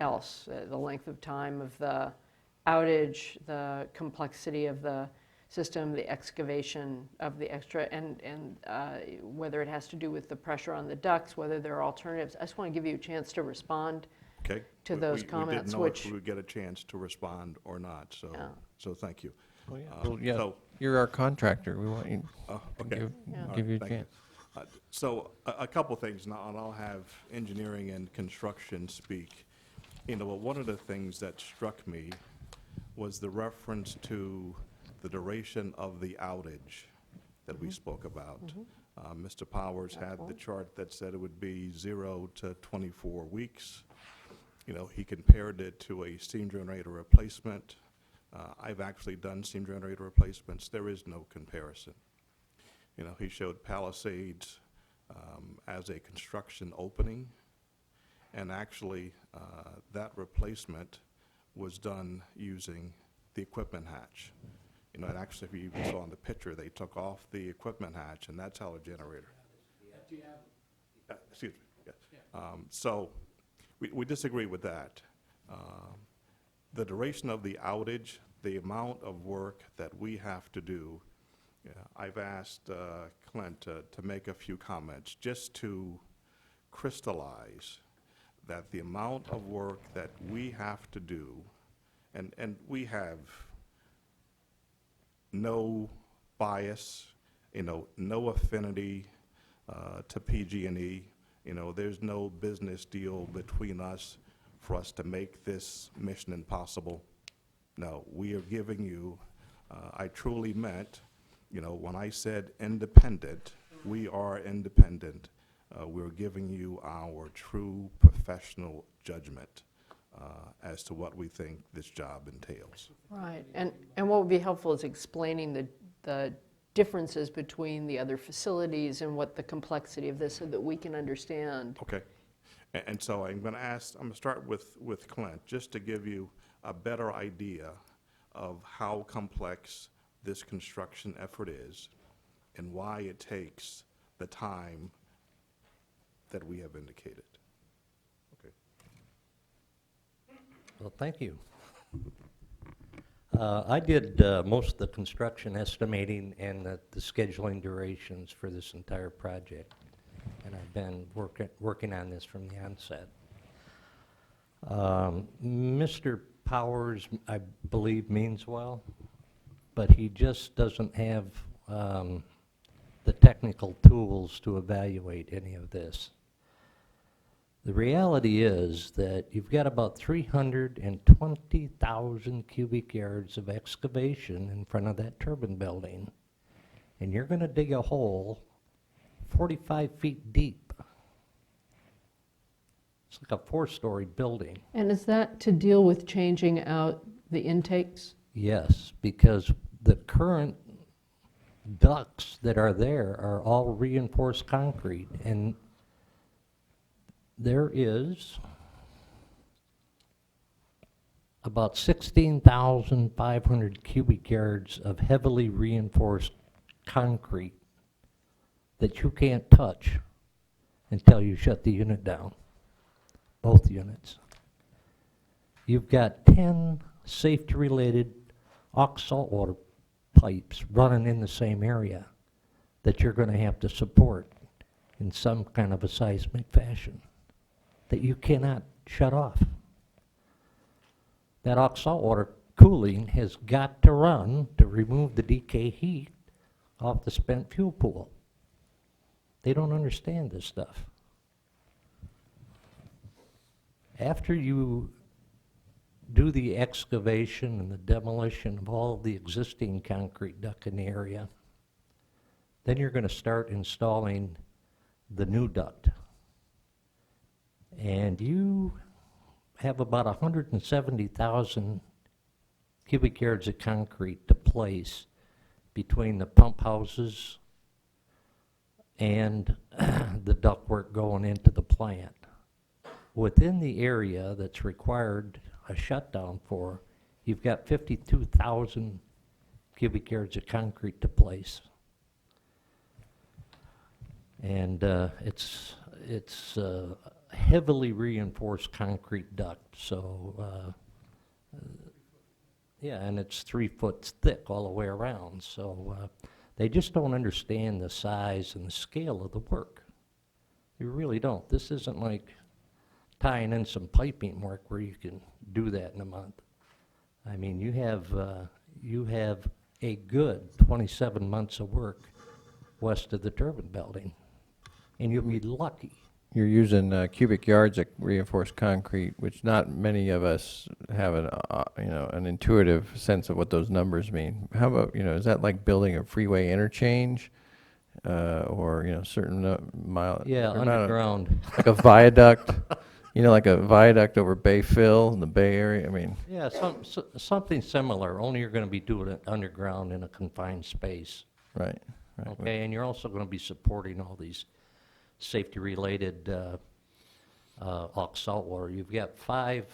else. The length of time of the outage, the complexity of the system, the excavation of the extra, and whether it has to do with the pressure on the ducts, whether there are alternatives. I just want to give you a chance to respond to those comments. We didn't know if we would get a chance to respond or not, so, so thank you. Well, yeah. Well, yeah, so, you're our contractor. We want you okay. to All give you a thank chance. So a couple things now, and I'll have engineering and construction speak. You know, well, one of the things that struck me was the reference to the duration of the outage that we spoke about. Mr. Powers had the chart that said it would be 0 to 24 weeks. You know, he compared it to a steam generator replacement. I've actually done steam generator replacements. There is no comparison. You know, he showed Palisades as a construction opening, and actually that replacement was done using the equipment hatch. You know, and actually, if you even saw in the picture, they took off the equipment hatch, and that's how a generator. Excuse me. Yes. So we disagree with that. The duration of the outage, the amount of work that we have to do, I've asked Clint to make a few comments just to crystallize that the amount of work that we have to do, and we have no bias, you know, no affinity to PG&E. You know, there's no business deal between us for us to make this mission impossible. No, we are giving you, I truly meant, you know, when I said independent, we are independent. We're giving you our true professional judgment as to what we think this job entails. Right, and what would be helpful is explaining the differences between the other facilities and what the complexity of this, so that we can understand. Okay, and so I'm going to start with Clint, just to give you a better idea of how complex this construction effort is and why it takes the time that we have indicated. Okay. Well, thank you. I did most of the construction estimating and the scheduling durations for this entire project, and I've been working on this from the onset. Mr. Powers, I believe, means well, but he just doesn't have the technical tools to evaluate any of this. The reality is that you've got about 320,000 cubic yards of excavation in front of that turbine building, and you're going to dig a hole 45 feet deep. It's like a 4-story building. And is that to deal with changing out the intakes? Yes, because the current ducts that are there are all reinforced concrete, and there is about 16,500 cubic yards of heavily reinforced concrete that you can't touch until you shut the unit down, both units. You've got 10 safety-related saltwater pipes running in the same area that you're going to have to support in some kind of a seismic fashion that you cannot shut off. That saltwater cooling has got to run to remove the decay heat off the spent fuel pool. They don't understand this stuff. After you do the excavation and the demolition of all of the existing concrete duct in the area, then you're going to start installing the new duct. And you have about 170,000 cubic yards of concrete to place between the pump houses and the ductwork going into the plant. Within the area that's required a shutdown for, you've got 52,000 cubic yards of concrete to place. And it's heavily reinforced concrete duct, so yeah, and it's 3 foot thick all the way around, so they just don't understand the size and the scale of the work. They really don't. This isn't like tying in some piping work where you can do that in a month. I mean, you have a good 27 months of work west of the turbine building, and you'll be lucky. You're using cubic yards of reinforced concrete, which not many of us have an intuitive sense of what those numbers mean. How about, is that like building a freeway interchange, or certain mile? Yeah, or not underground. like a viaduct, like a viaduct over Bay Phil in the Bay Area. I mean. Yeah, something similar. Only you're going to be doing it underground in a confined space. Right. Okay, and you're also going to be supporting all these safety-related saltwater. You've got 5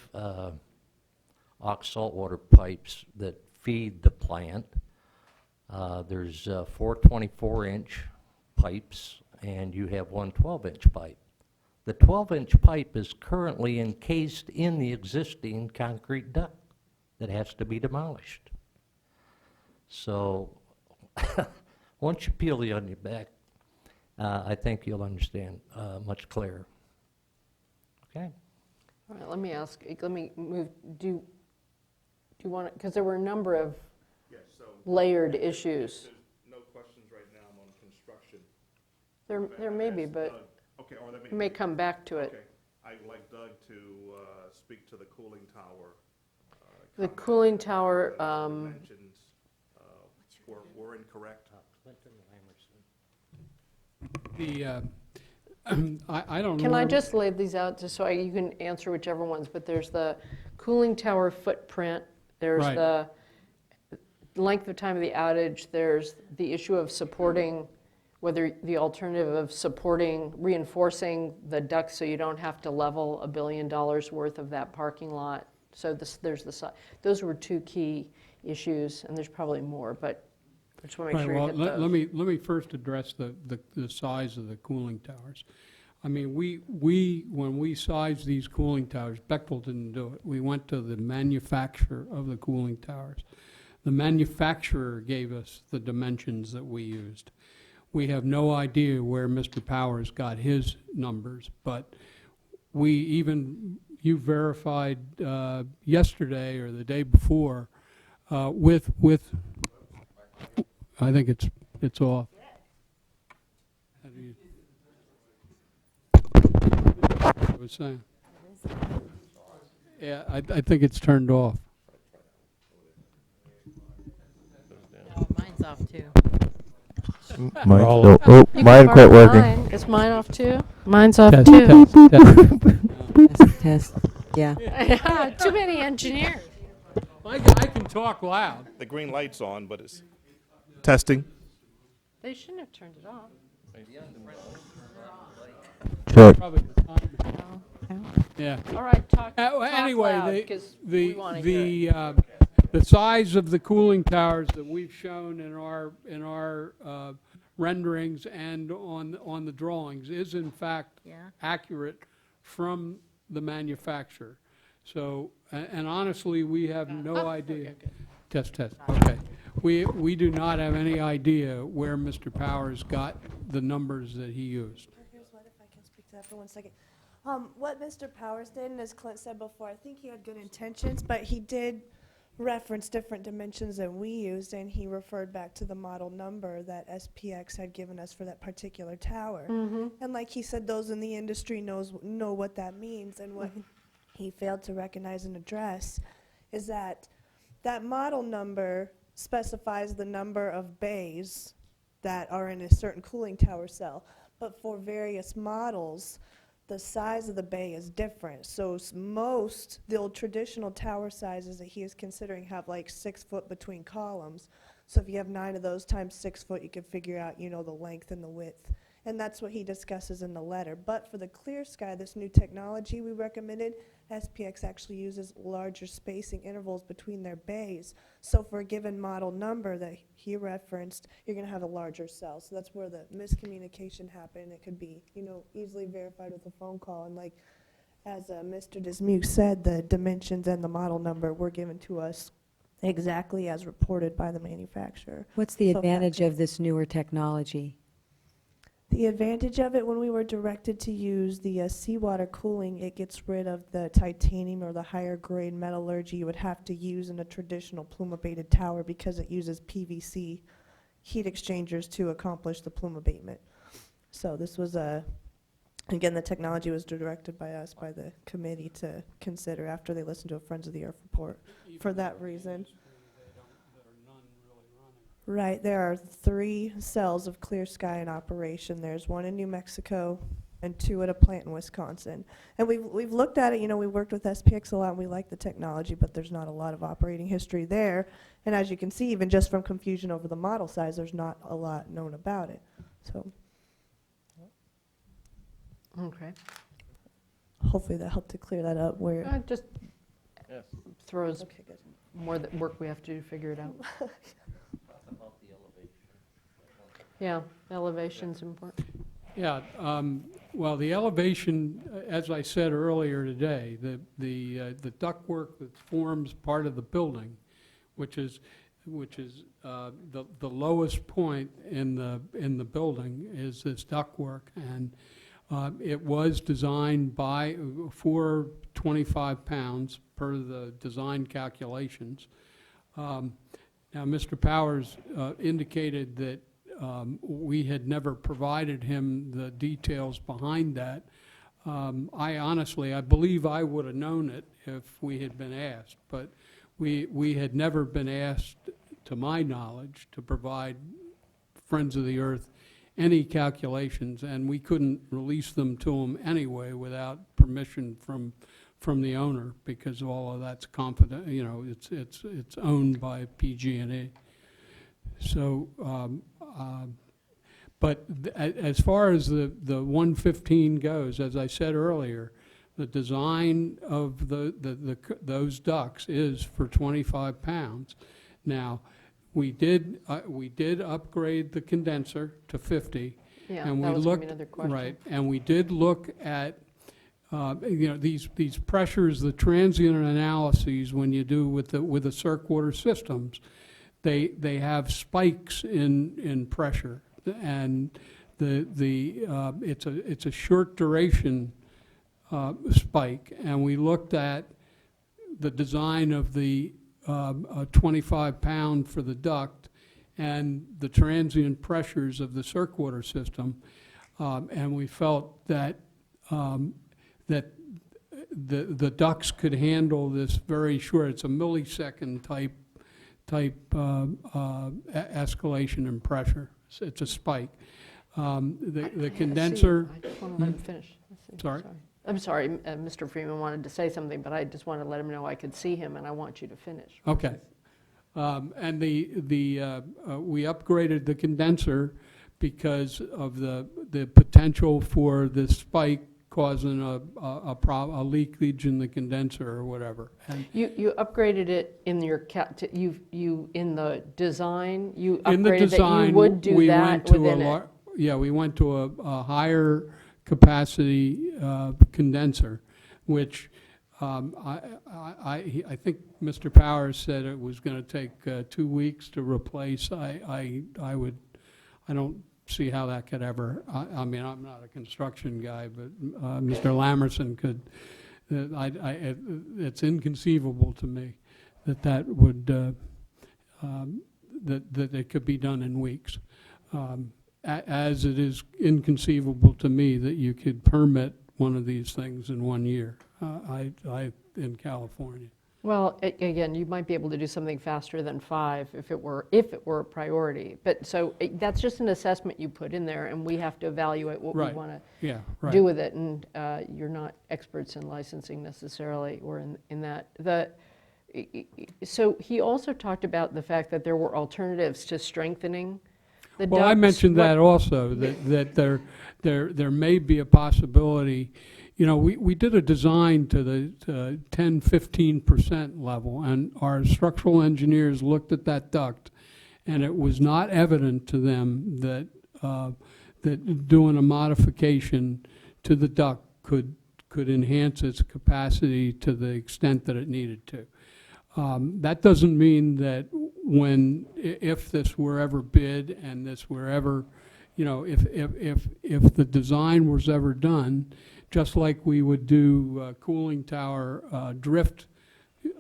saltwater pipes that feed the plant. There's 4 24-inch pipes, and you have 1 12-inch pipe. The 12-inch pipe is currently encased in the existing concrete duct that has to be demolished. So once you peel the onion back, I think you'll understand much clearer. Okay. All right, let me move, do you want to, because there were a number of layered issues. There's no questions right now on construction. There may be, but Okay, or that we may come back to it. Okay, I'd like Doug to speak to the cooling tower. The cooling tower, Dimensions were incorrect. I don't know. can I just lay these out just so you can answer whichever ones, but there's the cooling tower footprint, there's Right. the length of time of the outage, there's the issue of supporting, whether the alternative of supporting, reinforcing the ducts so you don't have to level $1 billion worth of that parking lot. So those were 2 key issues, and there's probably more, but I just want to make sure you hit those. Let me first address the size of the cooling towers. I mean, when we sized these cooling towers, Bechtel didn't do it. We went to the manufacturer of the cooling towers. The manufacturer gave us the dimensions that we used. We have no idea where Mr. Powers got his numbers, but you verified yesterday or the day before with I think it's off. How do you? I was saying. Yeah, I think it's turned off. No, mine's off too. Mine quit working. Is mine off too? Mine's off Test, too. Test. Yeah. Too many engineers. I can talk loud. The green light's on, but it's testing. They shouldn't have turned it off. Check. Probably the time. Yeah. All right, talk Anyway, loud, 'cause we wanna hear the size of the cooling towers that we've shown in our renderings and on the drawings is in fact accurate from the manufacturer. So, and honestly, we have no idea. Test. Okay. We do not have any idea where Mr. Powers got the numbers that he used. Here's what, if I can speak to that for 1 second. What Mr. Powers did, and as Clint said before, I think he had good intentions, but he did reference different dimensions than we used, and he referred back to the model number that SPX had given us for that particular tower. And like he said, those in the industry know what that means, and what he failed to recognize and address is that that model number specifies the number of bays that are in a certain cooling tower cell, but for various models, the size of the bay is different. So most, the old traditional tower sizes that he is considering have like 6 foot between columns. So if you have 9 of those times 6 foot, you can figure out, you know, the length and the width. And that's what he discusses in the letter. But for the Clear Sky, this new technology we recommended, SPX actually uses larger spacing intervals between their bays. So for a given model number that he referenced, you're going to have a larger cell. So that's where the miscommunication happened. It could be, you know, easily verified with a phone call. And like, as Mr. Dismuke said, the dimensions and the model number were given to us exactly as reported by the manufacturer. What's the So advantage of this newer technology? the advantage of it, when we were directed to use the seawater cooling, it gets rid of the titanium or the higher grade metallurgy you would have to use in a traditional plume abated tower because it uses PVC heat exchangers to accomplish the plume abatement. So this was again, the technology was directed by us, by the committee to consider after they listened to a Friends of the Earth report. For that reason. Right, there are 3 cells of Clear Sky in operation. There's 1 in New Mexico and 2 at a plant in Wisconsin. And we've looked at it, you know, we worked with SPX a lot and we like the technology, but there's not a lot of operating history there. And as you can see, even just from confusion over the model size, there's not a lot known about it. So Okay. hopefully that helped to clear that up where. Just throws more work we have to do to figure it out. Yeah, elevation's important. Yeah, well, the elevation, as I said earlier today, the ductwork that forms part of the building, which is the lowest point in the building is this ductwork, and it was designed for 25 pounds per the design calculations. Now, Mr. Powers indicated that we had never provided him the details behind that. I believe I would have known it if we had been asked, but we had never been asked, to my knowledge, to provide Friends of the Earth any calculations, and we couldn't release them to them anyway without permission from the owner, because all of that's confident, you know, it's owned by PG&E. So, but as far as the 115 goes, as I said earlier, the design of those ducts is for 25 pounds. Now, we did upgrade the condenser to 50. Yeah, and that we was gonna be looked another question. right, and we did look at you know, these pressures, the transient analyses when you do with the circ water systems, they have spikes in pressure, and it's a short duration spike, and we looked at the design of the 25 pound for the duct and the transient pressures of the circ water system, and we felt that that the ducts could handle this very short, it's a millisecond type escalation in pressure. It's a spike. The condenser. I just want to let him finish. Sorry? I'm sorry, Mr. Freeman wanted to say something, but I just wanted to let him know I could see him, and I want you to finish. Okay. And we upgraded the condenser because of the potential for the spike causing a leakage in the condenser or whatever. And You upgraded it in your, you, in the design, you in the upgraded that design, you would do we that went to within it. yeah, we went to a higher capacity condenser, which I think Mr. Powers said it was going to take 2 weeks to replace. I don't see how that could ever, I mean, I'm not a construction guy, but Mr. Lamerson could, it's inconceivable to me that would, that it could be done in weeks. As it is inconceivable to me that you could permit one of these things in 1 year, in California. Well, again, you might be able to do something faster than 5 if it were a priority. But so that's just an assessment you put in there, and we have to evaluate what we want to do with it. And you're not experts in licensing necessarily, or in that. So he also talked about the fact that there were alternatives to strengthening the ducts. Well, I mentioned that also, that there may be a possibility. You know, we did a design to the 10-15% level, and our structural engineers looked at that duct, and it was not evident to them that that doing a modification to the duct could enhance its capacity to the extent that it needed to. That doesn't mean that if this were ever bid and this were ever, you know, if the design was ever done, just like we would do cooling tower drift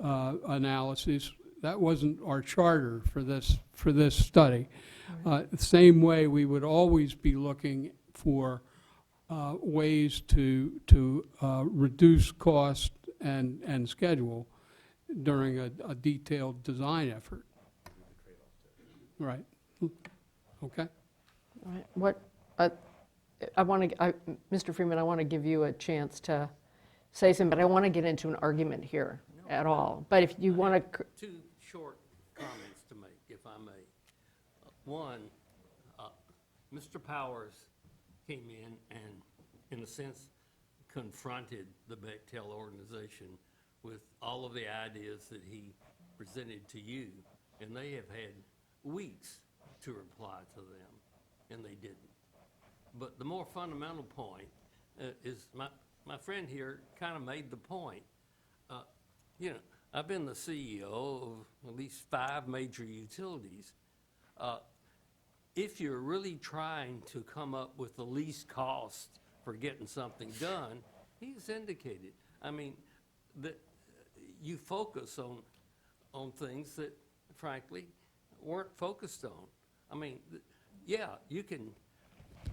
analysis, that wasn't our charter for this study. The same way, we would always be looking for ways to reduce cost and schedule during a detailed design effort. Right. Okay. All right. What Mr. Freeman, I want to give you a chance to say something, but I want to get into an argument here at all. But if you want to... 2 short comments to make, if I may. One, Mr. Powers came in and, in a sense, confronted the Bechtel organization with all of the ideas that he presented to you, and they have had weeks to reply to them, and they didn't. But the more fundamental point is my friend here kind of made the point. You know, I've been the CEO of at least 5 major utilities. If you're really trying to come up with the least cost for getting something done, he's indicated. I mean, that you focus on things that, frankly, weren't focused on. I mean, yeah, you can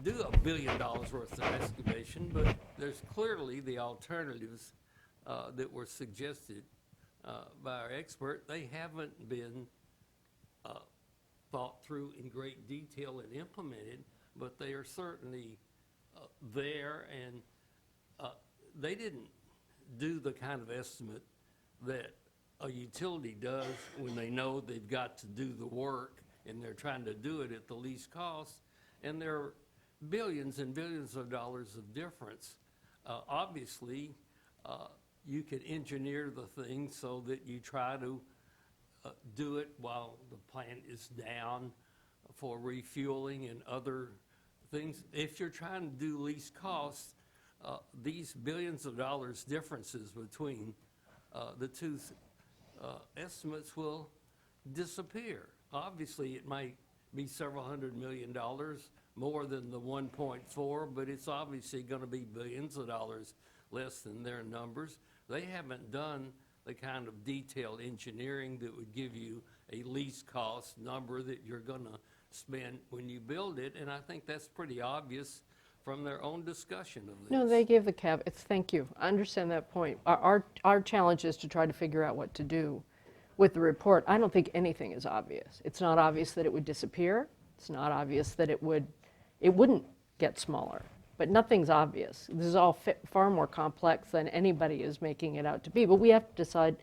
do $1 billion worth of excavation, but there's clearly the alternatives that were suggested by our expert. They haven't been thought through in great detail and implemented, but they are certainly there, and they didn't do the kind of estimate that a utility does when they know they've got to do the work and they're trying to do it at the least cost, and there are billions and billions of dollars of difference. Obviously, you could engineer the thing so that you try to do it while the plant is down for refueling and other things. If you're trying to do least cost, these billions of dollars differences between the two estimates will disappear. Obviously, it might be several $100 million more than the 1.4, but it's obviously going to be billions of dollars less than their numbers. They haven't done the kind of detailed engineering that would give you a least cost number that you're going to spend when you build it, and I think that's pretty obvious from their own discussion of this. No, they gave the caveats. Thank you. I understand that point. Our challenge is to try to figure out what to do with the report. I don't think anything is obvious. It's not obvious that it would disappear. It's not obvious that it wouldn't get smaller. But nothing's obvious. This is all far more complex than anybody is making it out to be. But we have to decide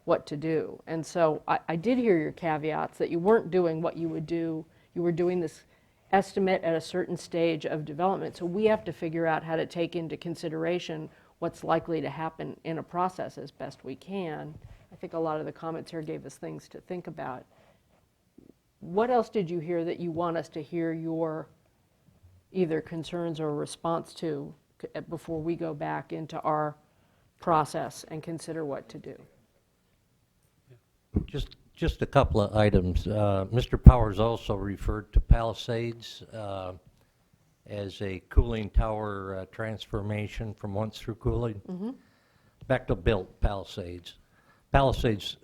what to do. And so I did hear your caveats that you weren't doing what you would do. You were doing this estimate at a certain stage of development. So we have to figure out how to take into consideration what's likely to happen in a process as best we can. I think a lot of the comments here gave us things to think about. What else did you hear that you want us to hear your either concerns or response to before we go back into our process and consider what to do? Just a couple of items. Mr. Powers also referred to Palisades as a cooling tower transformation from once-through cooling. Mm-hmm. Bechtel built Palisades. Palisades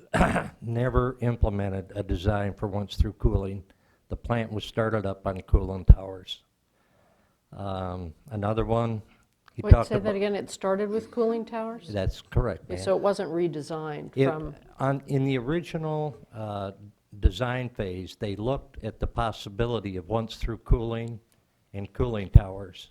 never implemented a design for once-through cooling. The plant was started up on cooling towers. Another one, he Wait, talked say about... that again, it started with cooling towers? That's correct, ma'am. So it wasn't redesigned from... In the original design phase, they looked at the possibility of once-through cooling and cooling towers.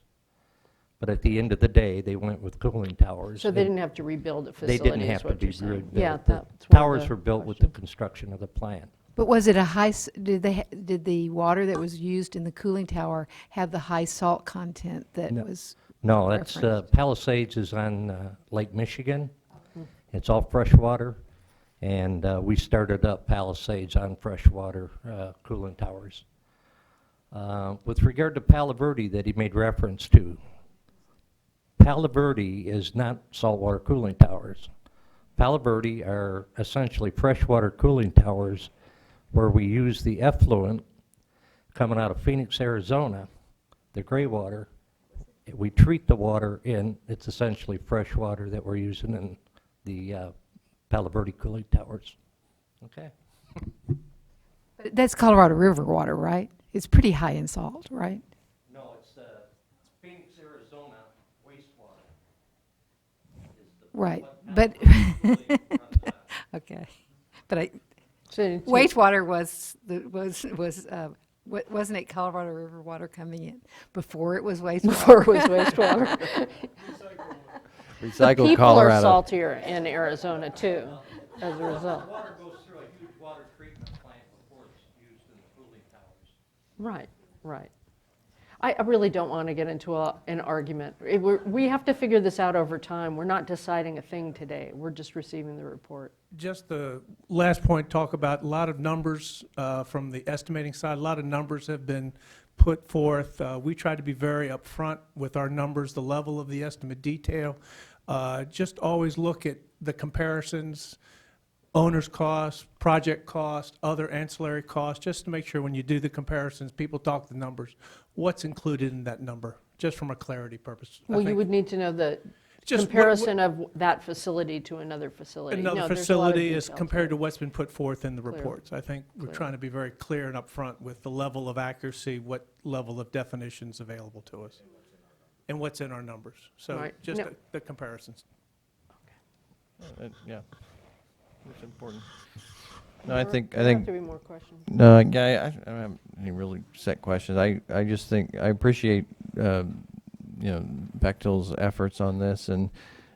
But at the end of the day, they went with cooling towers. So they didn't have to rebuild a facility, They didn't have is to what be you're saying. rebuilt. Yeah, The that's one of towers the were built with the construction of the plant. But was it a high, did the water that was used in the cooling tower have the high salt content that was No, that's, referenced? Palisades is on Lake Michigan. It's all freshwater. And we started up Palisades on freshwater cooling towers. With regard to Palo Verde that he made reference to, Palo Verde is not saltwater cooling towers. Palo Verde are essentially freshwater cooling towers where we use the effluent coming out of Phoenix, Arizona, the gray water. We treat the water in, it's essentially fresh water that we're using in the Palo Verde cooling towers. Okay? That's Colorado River water, right? It's pretty high in salt, right? No, it's Phoenix, Arizona wastewater. Right, but, okay. But wastewater wasn't it Colorado River water coming in before it was wastewater? Before it was wastewater. Recycled People Colorado. are saltier in Arizona too, as a result. Water goes through a huge water treatment plant before it's used in the cooling towers. Right, right. I really don't want to get into an argument. We have to figure this out over time. We're not deciding a thing today. We're just receiving the report. Just the last point, talk about a lot of numbers from the estimating side. A lot of numbers have been put forth. We try to be very upfront with our numbers, the level of the estimate detail. Just always look at the comparisons, owner's cost, project cost, other ancillary costs, just to make sure when you do the comparisons, people talk the numbers. What's included in that number, just from a clarity purpose. Well, you would need to know the Just comparison of that facility to another facility. Another No, there's a lot of facility is details compared to there. what's been put forth in the Clear. reports. I think we're Clear. trying to be very clear and upfront with the level of accuracy, what level of definitions available to us, and what's in our numbers. So Right. just No. the comparisons. Yeah, it's important. No, I There think, have to be more questions. no, yeah, I don't have any really set questions. I just think, I appreciate, Bechtel's efforts on this, and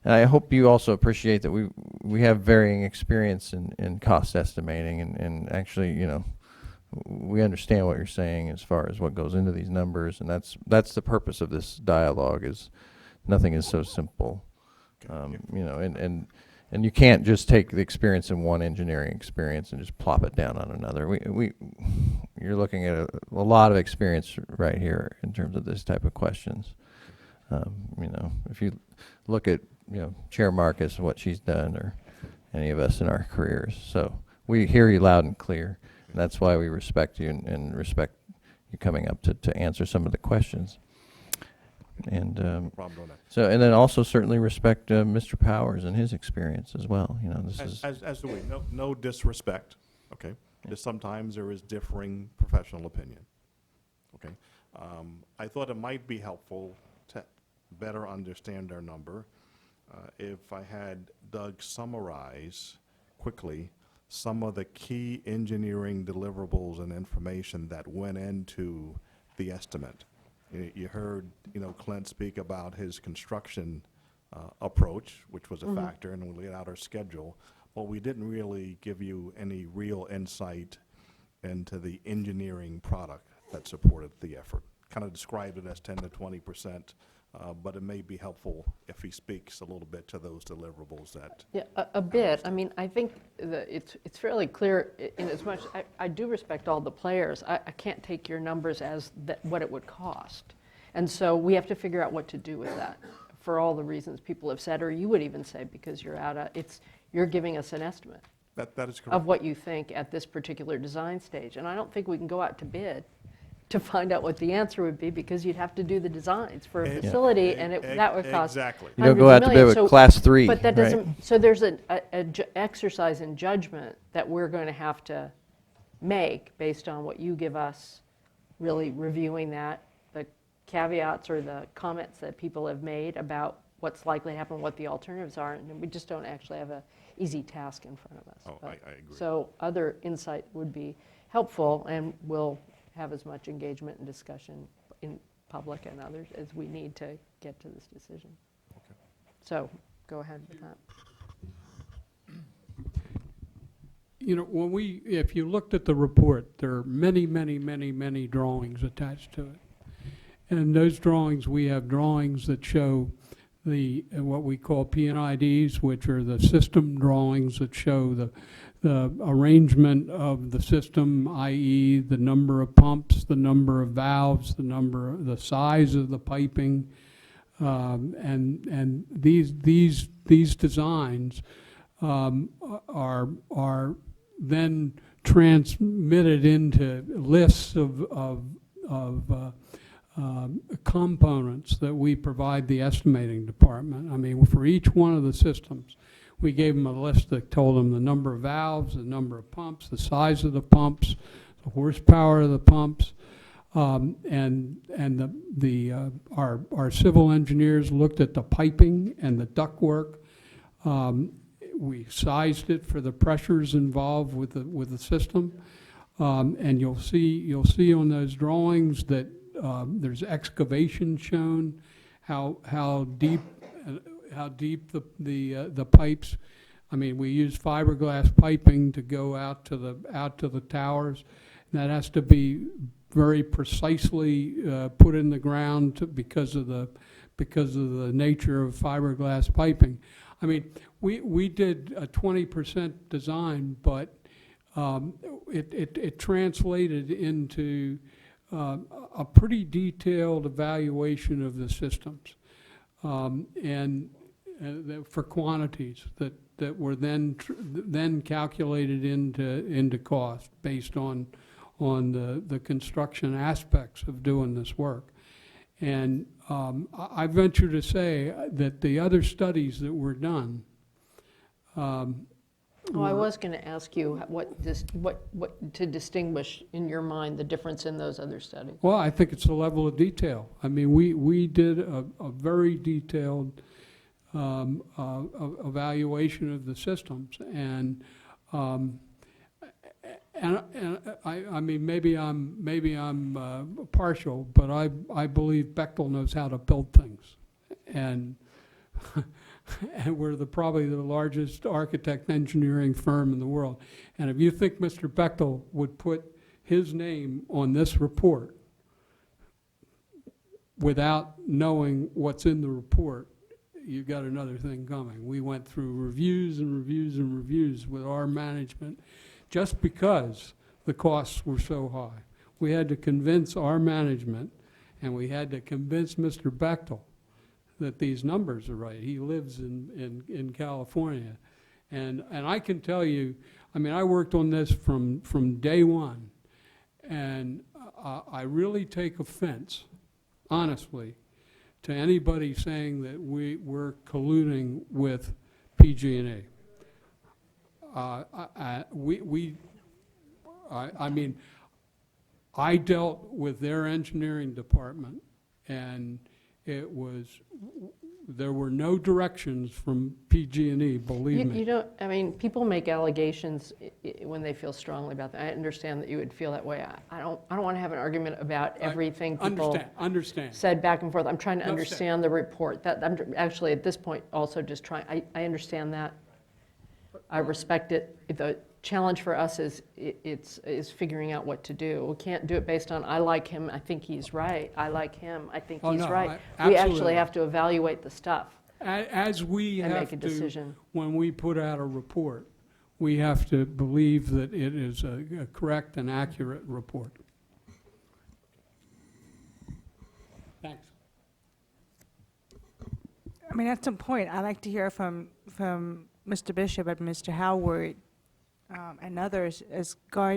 I hope you also appreciate that we have varying experience in cost estimating, and actually, we understand what you're saying as far as what goes into these numbers, and that's the purpose of this dialogue. Is nothing is so simple, and you can't just take the experience in one engineering experience and just plop it down on another. You're looking at a lot of experience right here in terms of this type of questions. If you look at Chair Marcus, what she's done, or any of us in our careers, so we hear you loud and clear. And that's why we respect you and respect you coming up to answer some of the questions. And problem with that. so, and then also certainly respect Mr. Powers and his experience as well. This is As do we. No disrespect, okay? Just sometimes there is differing professional opinion, okay? I thought it might be helpful to better understand our number if I had Doug summarize quickly some of the key engineering deliverables and information that went into the estimate. You heard, Clint speak about his construction approach, which was a factor, and we laid out our schedule, but we didn't really give you any real insight into the engineering product that supported the effort. Kind of described it as 10 to 20%, but it may be helpful if he speaks a little bit to those deliverables that. Yeah, a bit. I mean, I think that it's fairly clear in as much, I do respect all the players. I can't take your numbers as what it would cost. And so we have to figure out what to do with that for all the reasons people have said, or you would even say because you're giving us an estimate. That is correct. Of what you think at this particular design stage. And I don't think we can go out to bid to find out what the answer would be, because you'd have to do the designs for a facility, and that would cost exactly. You don't go out to bid with class 3, but that right? doesn't. So there's an exercise in judgment that we're going to have to make based on what you give us, really reviewing that, the caveats or the comments that people have made about what's likely to happen, what the alternatives are, and we just don't actually have an easy task in front of us. Oh, I agree. So other insight would be helpful, and we'll have as much engagement and discussion in public and others as we need to get to this decision. Okay. So go ahead with that. You know, if you looked at the report, there are many, many, many, many drawings attached to it. And in those drawings, we have drawings that show what we call P&IDs, which are the system drawings that show the arrangement of the system, i.e. the number of pumps, the number of valves, the size of the piping, and these designs are then transmitted into lists of components that we provide the estimating department. I mean, for each one of the systems, we gave them a list that told them the number of valves, the number of pumps, the size of the pumps, the horsepower of the pumps, and our civil engineers looked at the piping and the ductwork. We sized it for the pressures involved with the system, and you'll see on those drawings that there's excavation shown, how deep the pipes. I mean, we use fiberglass piping to go out to the towers. And that has to be very precisely put in the ground because of the nature of fiberglass piping. I mean, we did a 20% design, but it translated into a pretty detailed evaluation of the systems, and for quantities that were then calculated into cost based on the construction aspects of doing this work. And I venture to say that the other studies that were done. Well, I was going to ask you what to distinguish in your mind the difference in those other studies. Well, I think it's the level of detail. I mean, we did a very detailed evaluation of the systems, and I mean, maybe I'm partial, but I believe Bechtel knows how to build things, and and we're probably the largest architect engineering firm in the world. And if you think Mr. Bechtel would put his name on this report without knowing what's in the report, you've got another thing coming. We went through reviews and reviews and reviews with our management just because the costs were so high. We had to convince our management, and we had to convince Mr. Bechtel that these numbers are right. He lives in California. And I can tell you, I mean, I worked on this from day one, and I really take offense, honestly, to anybody saying that we're colluding with PG&E. I mean, I dealt with their engineering department, and there were no directions from PG&E, believe me. You don't, I mean, people make allegations when they feel strongly about that. I understand that you would feel that way. I don't want to have an argument about everything people said back and forth. I'm trying to understand the report. I'm actually at this point also just trying, I understand that. I respect it. The challenge for us is is figuring out what to do. We can't do it based on, I like him, I think he's right. I like him, I think Oh, he's no, right. I- We absolutely. actually have to evaluate the stuff. As we And make have a to, decision. when we put out a report, we have to believe that it is a correct and accurate report. Thanks. I mean, at some point, I'd like to hear from Mr. Bishop and Mr. Howard and others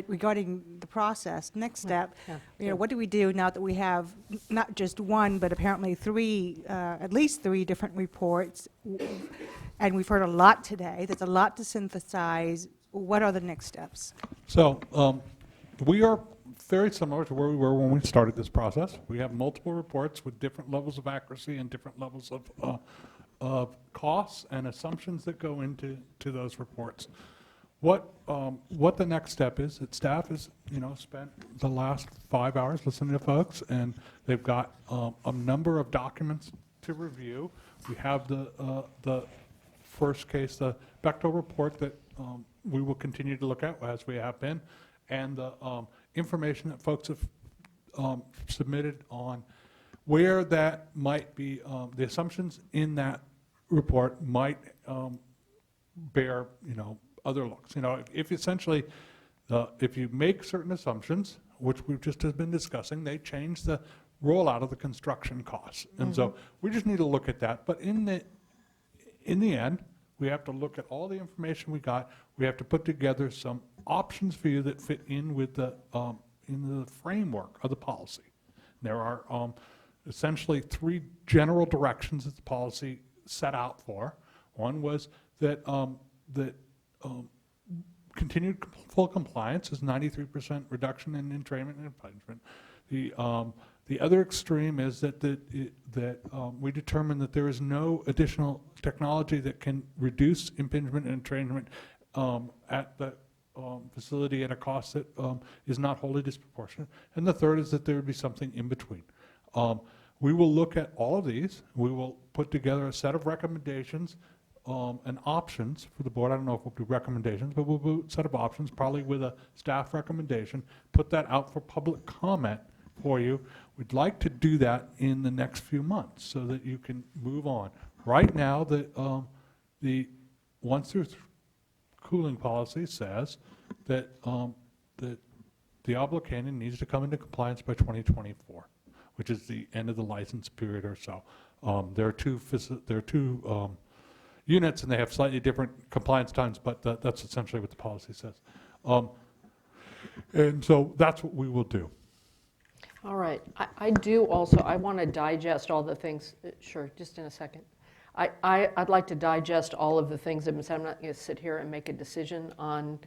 regarding the process. Next step, what do we do now that we have not just one, but apparently three, at least three different reports, and we've heard a lot today. There's a lot to synthesize. What are the next steps? So we are very similar to where we were when we started this process. We have multiple reports with different levels of accuracy and different levels of costs and assumptions that go into those reports. What the next step is that staff has spent the last 5 hours listening to folks, and they've got a number of documents to review. We have the first case, the Bechtel report that we will continue to look at as we have been, and the information that folks have submitted on where that might be, the assumptions in that report might bear, other looks. If essentially, if you make certain assumptions, which we've just been discussing, they change the rollout of the construction costs. And so we just need to look at that. But in the end, we have to look at all the information we got. We have to put together some options for you that fit in with the in the framework of the policy. There are essentially three general directions that the policy set out for. One was that continued full compliance is 93% reduction in entrainment and impingement. The other extreme is that we determine that there is no additional technology that can reduce impingement and entrainment at the facility at a cost that is not wholly disproportionate. And the third is that there would be something in between. We will look at all of these. We will put together a set of recommendations and options for the board. I don't know if we'll do recommendations, but we'll do a set of options, probably with a staff recommendation, put that out for public comment for you. We'd like to do that in the next few months so that you can move on. Right now, the 1 through cooling policy says that the Diablo Canyon needs to come into compliance by 2024, which is the end of the license period or so. There are two units, and they have slightly different compliance times, but that's essentially what the policy says. And so that's what we will do. All right. I do also, I want to digest all the things. Sure, just in a second. I'd like to digest all of the things that have been said. I'm not going to sit here and make a decision on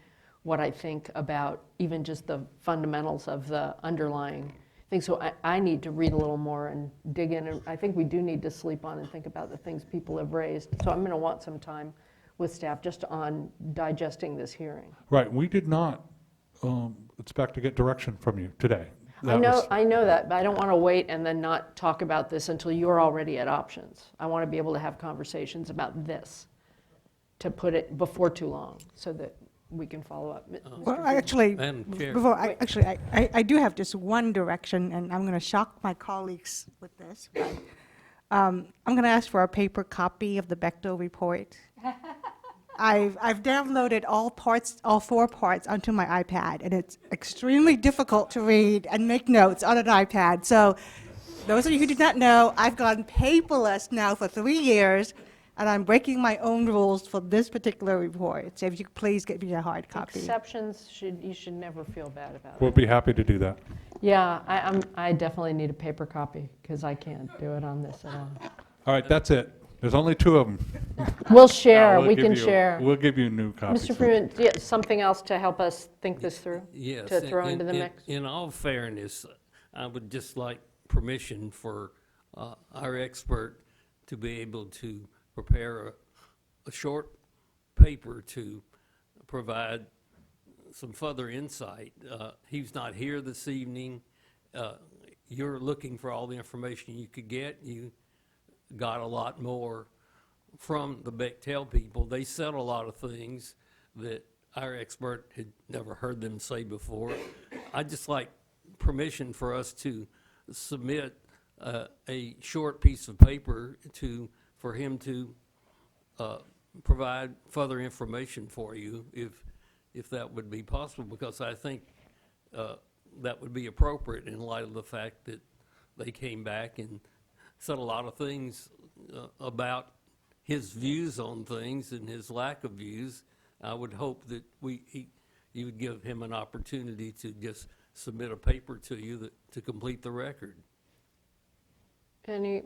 what I think about even just the fundamentals of the underlying things. So I need to read a little more and dig in. And I think we do need to sleep on and think about the things people have raised. So I'm going to want some time with staff just on digesting this hearing. Right. We did not expect to get direction from you today. I know that, but I don't want to wait and then not talk about this until you're already at options. I want to be able to have conversations about this, to put it before too long, so that we can follow up. Well, actually, Madam Chair. before I do have just one direction, and I'm going to shock my colleagues with this. But, I'm going to ask for a paper copy of the Bechtel report. I've downloaded all 4 parts onto my iPad, and it's extremely difficult to read and make notes on an iPad. So those of you who did not know, I've gone paperless now for 3 years, and I'm breaking my own rules for this particular report. So if you could please get me a hard copy. Exceptions, you should never feel bad about it. We'll be happy to do that. Yeah, I definitely need a paper copy, because I can't do it on this at all. All right, that's it. There's only 2 of them. We'll share, No, we can share. We'll give you new copies. Mr. Freeman, do you have something else to help us think this through? Yes. To throw into the mix? In all fairness, I would just like permission for our expert to be able to prepare a short paper to provide some further insight. He's not here this evening. You're looking for all the information you could get. You got a lot more from the Bechtel people. They said a lot of things that our expert had never heard them say before. I'd just like permission for us to submit a short piece of paper for him to provide further information for you, if that would be possible, because I think that would be appropriate in light of the fact that they came back and said a lot of things about his views on things and his lack of views. I would hope that you would give him an opportunity to just submit a paper to you to complete the record. Any,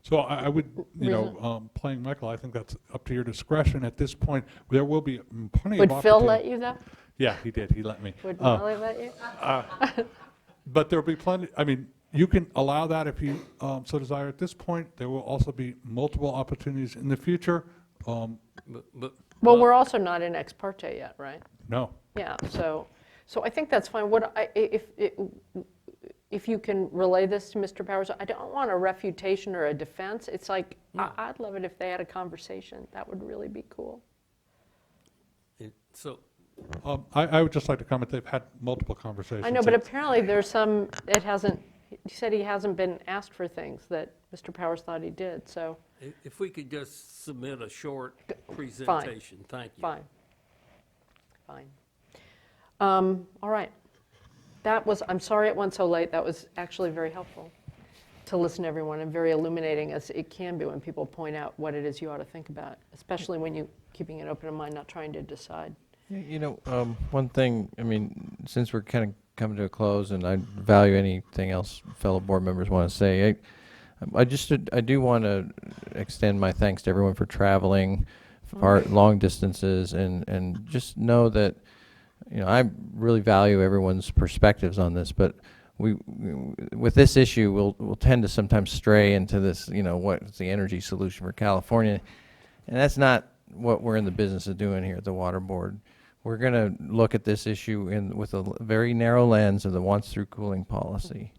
So I would, playing Michael, I think that's up to your discretion at this point. There will be plenty of would opportunity. Phil let you though? Yeah, he did. He let me. Would Molly let you? But there'll be plenty, I mean, you can allow that if you so desire at this point. There will also be multiple opportunities in the future. Well, we're also not in ex parte yet, right? No. Yeah, so I think that's fine. If you can relay this to Mr. Powers, I don't want a refutation or a defense. It's like, I'd love it if they had a conversation. That would really be cool. I would just like to comment, they've had multiple conversations. I know, but apparently there's some, he said he hasn't been asked for things that Mr. Powers thought he did, so. If we could just submit a short presentation, thank you. Fine. All right. I'm sorry it went so late. That was actually very helpful to listen to everyone and very illuminating, as it can be when people point out what it is you ought to think about, especially when you're keeping an open mind, not trying to decide. One thing, I mean, since we're kind of coming to a close, and I value anything else fellow board members want to say, I do want to extend my thanks to everyone for traveling far long distances, and just know that, I really value everyone's perspectives on this, but with this issue, we'll tend to sometimes stray into this, what's the energy solution for California, and that's not what we're in the business of doing here at the Water Board. We're going to look at this issue with a very narrow lens of the once-through cooling policy.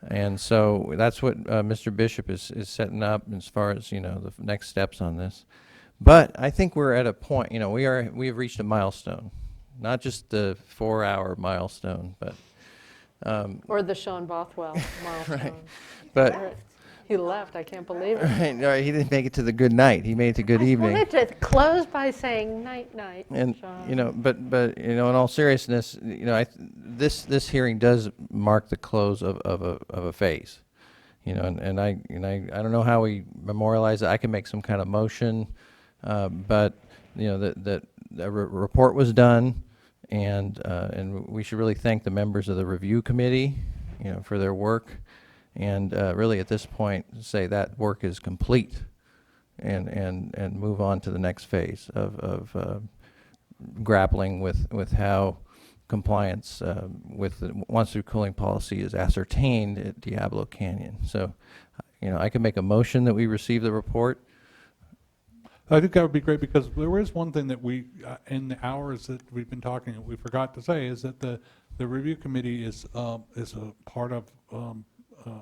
And so that's what Mr. Bishop is setting up as far as, the next steps on this. But I think we're at a point, we have reached a milestone, not just the 4-hour milestone, but. Or the Sean Bothwell milestone. Right. But. He left, I can't believe it. Right, he didn't make it to the good night. He made it to good evening. I wanted to close by saying night, night, And Sean. but in all seriousness, this hearing does mark the close of a phase, and I don't know how we memorialize it. I can make some kind of motion, but that the report was done, and we should really thank the members of the review committee, for their work. And really, at this point, say that work is complete, and move on to the next phase of grappling with how compliance with the once-through cooling policy is ascertained at Diablo Canyon. So, I can make a motion that we receive the report. I think that would be great, because there is one thing that we, in the hours that we've been talking, we forgot to say, is that the review committee is a part of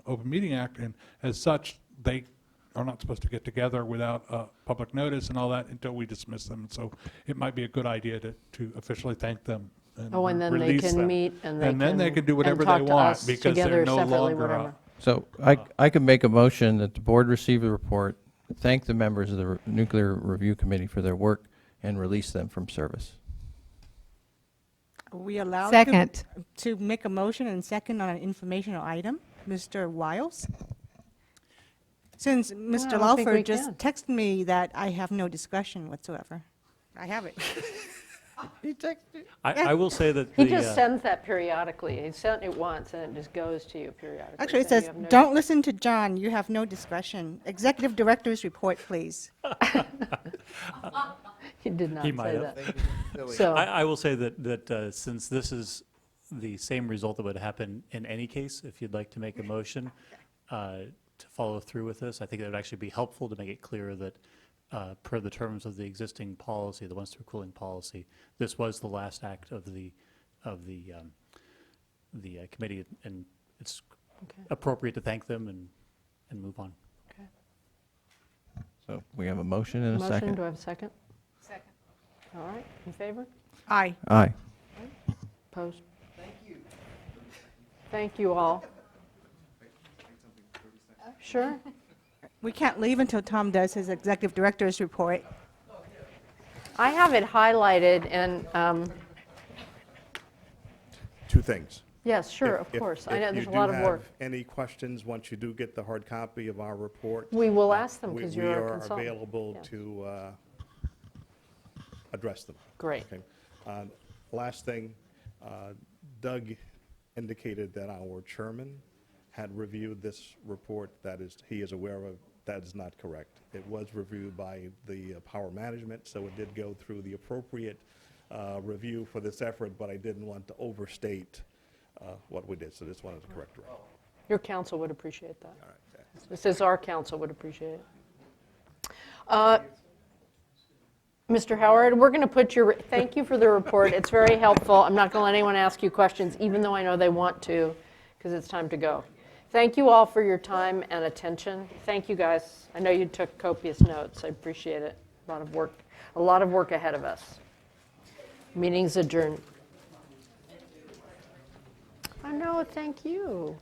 Open Meeting Act, and as such, they are not supposed to get together without public notice and all that until we dismiss them. So it might be a good idea to officially thank them and and then they release can them. meet and then they can do and whatever talk they to want, us because together, they're no separately, longer. whatever. So I could make a motion that the board receive the report, thank the members of the Nuclear Review Committee for their work, and release them from service. Are we allowed Second. to make a motion and second on an informational item? Mr. Wiles? Since Mr. I don't think we Laufer just can. texted me that I have no discretion whatsoever. I have it. He texted. I will say that He just sends that periodically. He sent it once, and it just goes to you periodically. Actually, it saying says, you have no don't listen to John, you have no discretion. Executive Director's report, please. He did not He say might have. that. So, I will say that since this is the same result that would happen in any case, if you'd like to make a motion to follow through with this, I think it would actually be helpful to make it clear that per the terms of the existing policy, the once-through cooling policy, this was the last act of the committee, and it's appropriate to thank them and move on. okay. So we have a motion and a second. Do I have a second? Second. All right, in favor? Aye. Aye. Opposed? Thank you all. Sure? We can't leave until Tom does his executive director's report. I have it highlighted and, Two things. yes, sure, If- of if- course. I know if there's you a lot do of work. have any questions, once you do get the hard copy of our report. We will ask them we- 'cause you're our We consultant. are available Yes. to address them. Great. Okay. Last thing, Doug indicated that our chairman had reviewed this report. That is, he is aware of. That is not correct. It was reviewed by the power management, so it did go through the appropriate review for this effort, but I didn't want to overstate what we did, so just wanted to correct it. Your counsel would appreciate that. This is our counsel would appreciate it. Mr. Howard, we're going to put your, thank you for the report. It's very helpful. I'm not going to let anyone ask you questions, even though I know they want to, because it's time to go. Thank you all for your time and attention. Thank you, guys. I know you took copious notes. I appreciate it. A lot of work ahead of us. Meeting's adjourned. Oh, no, thank you.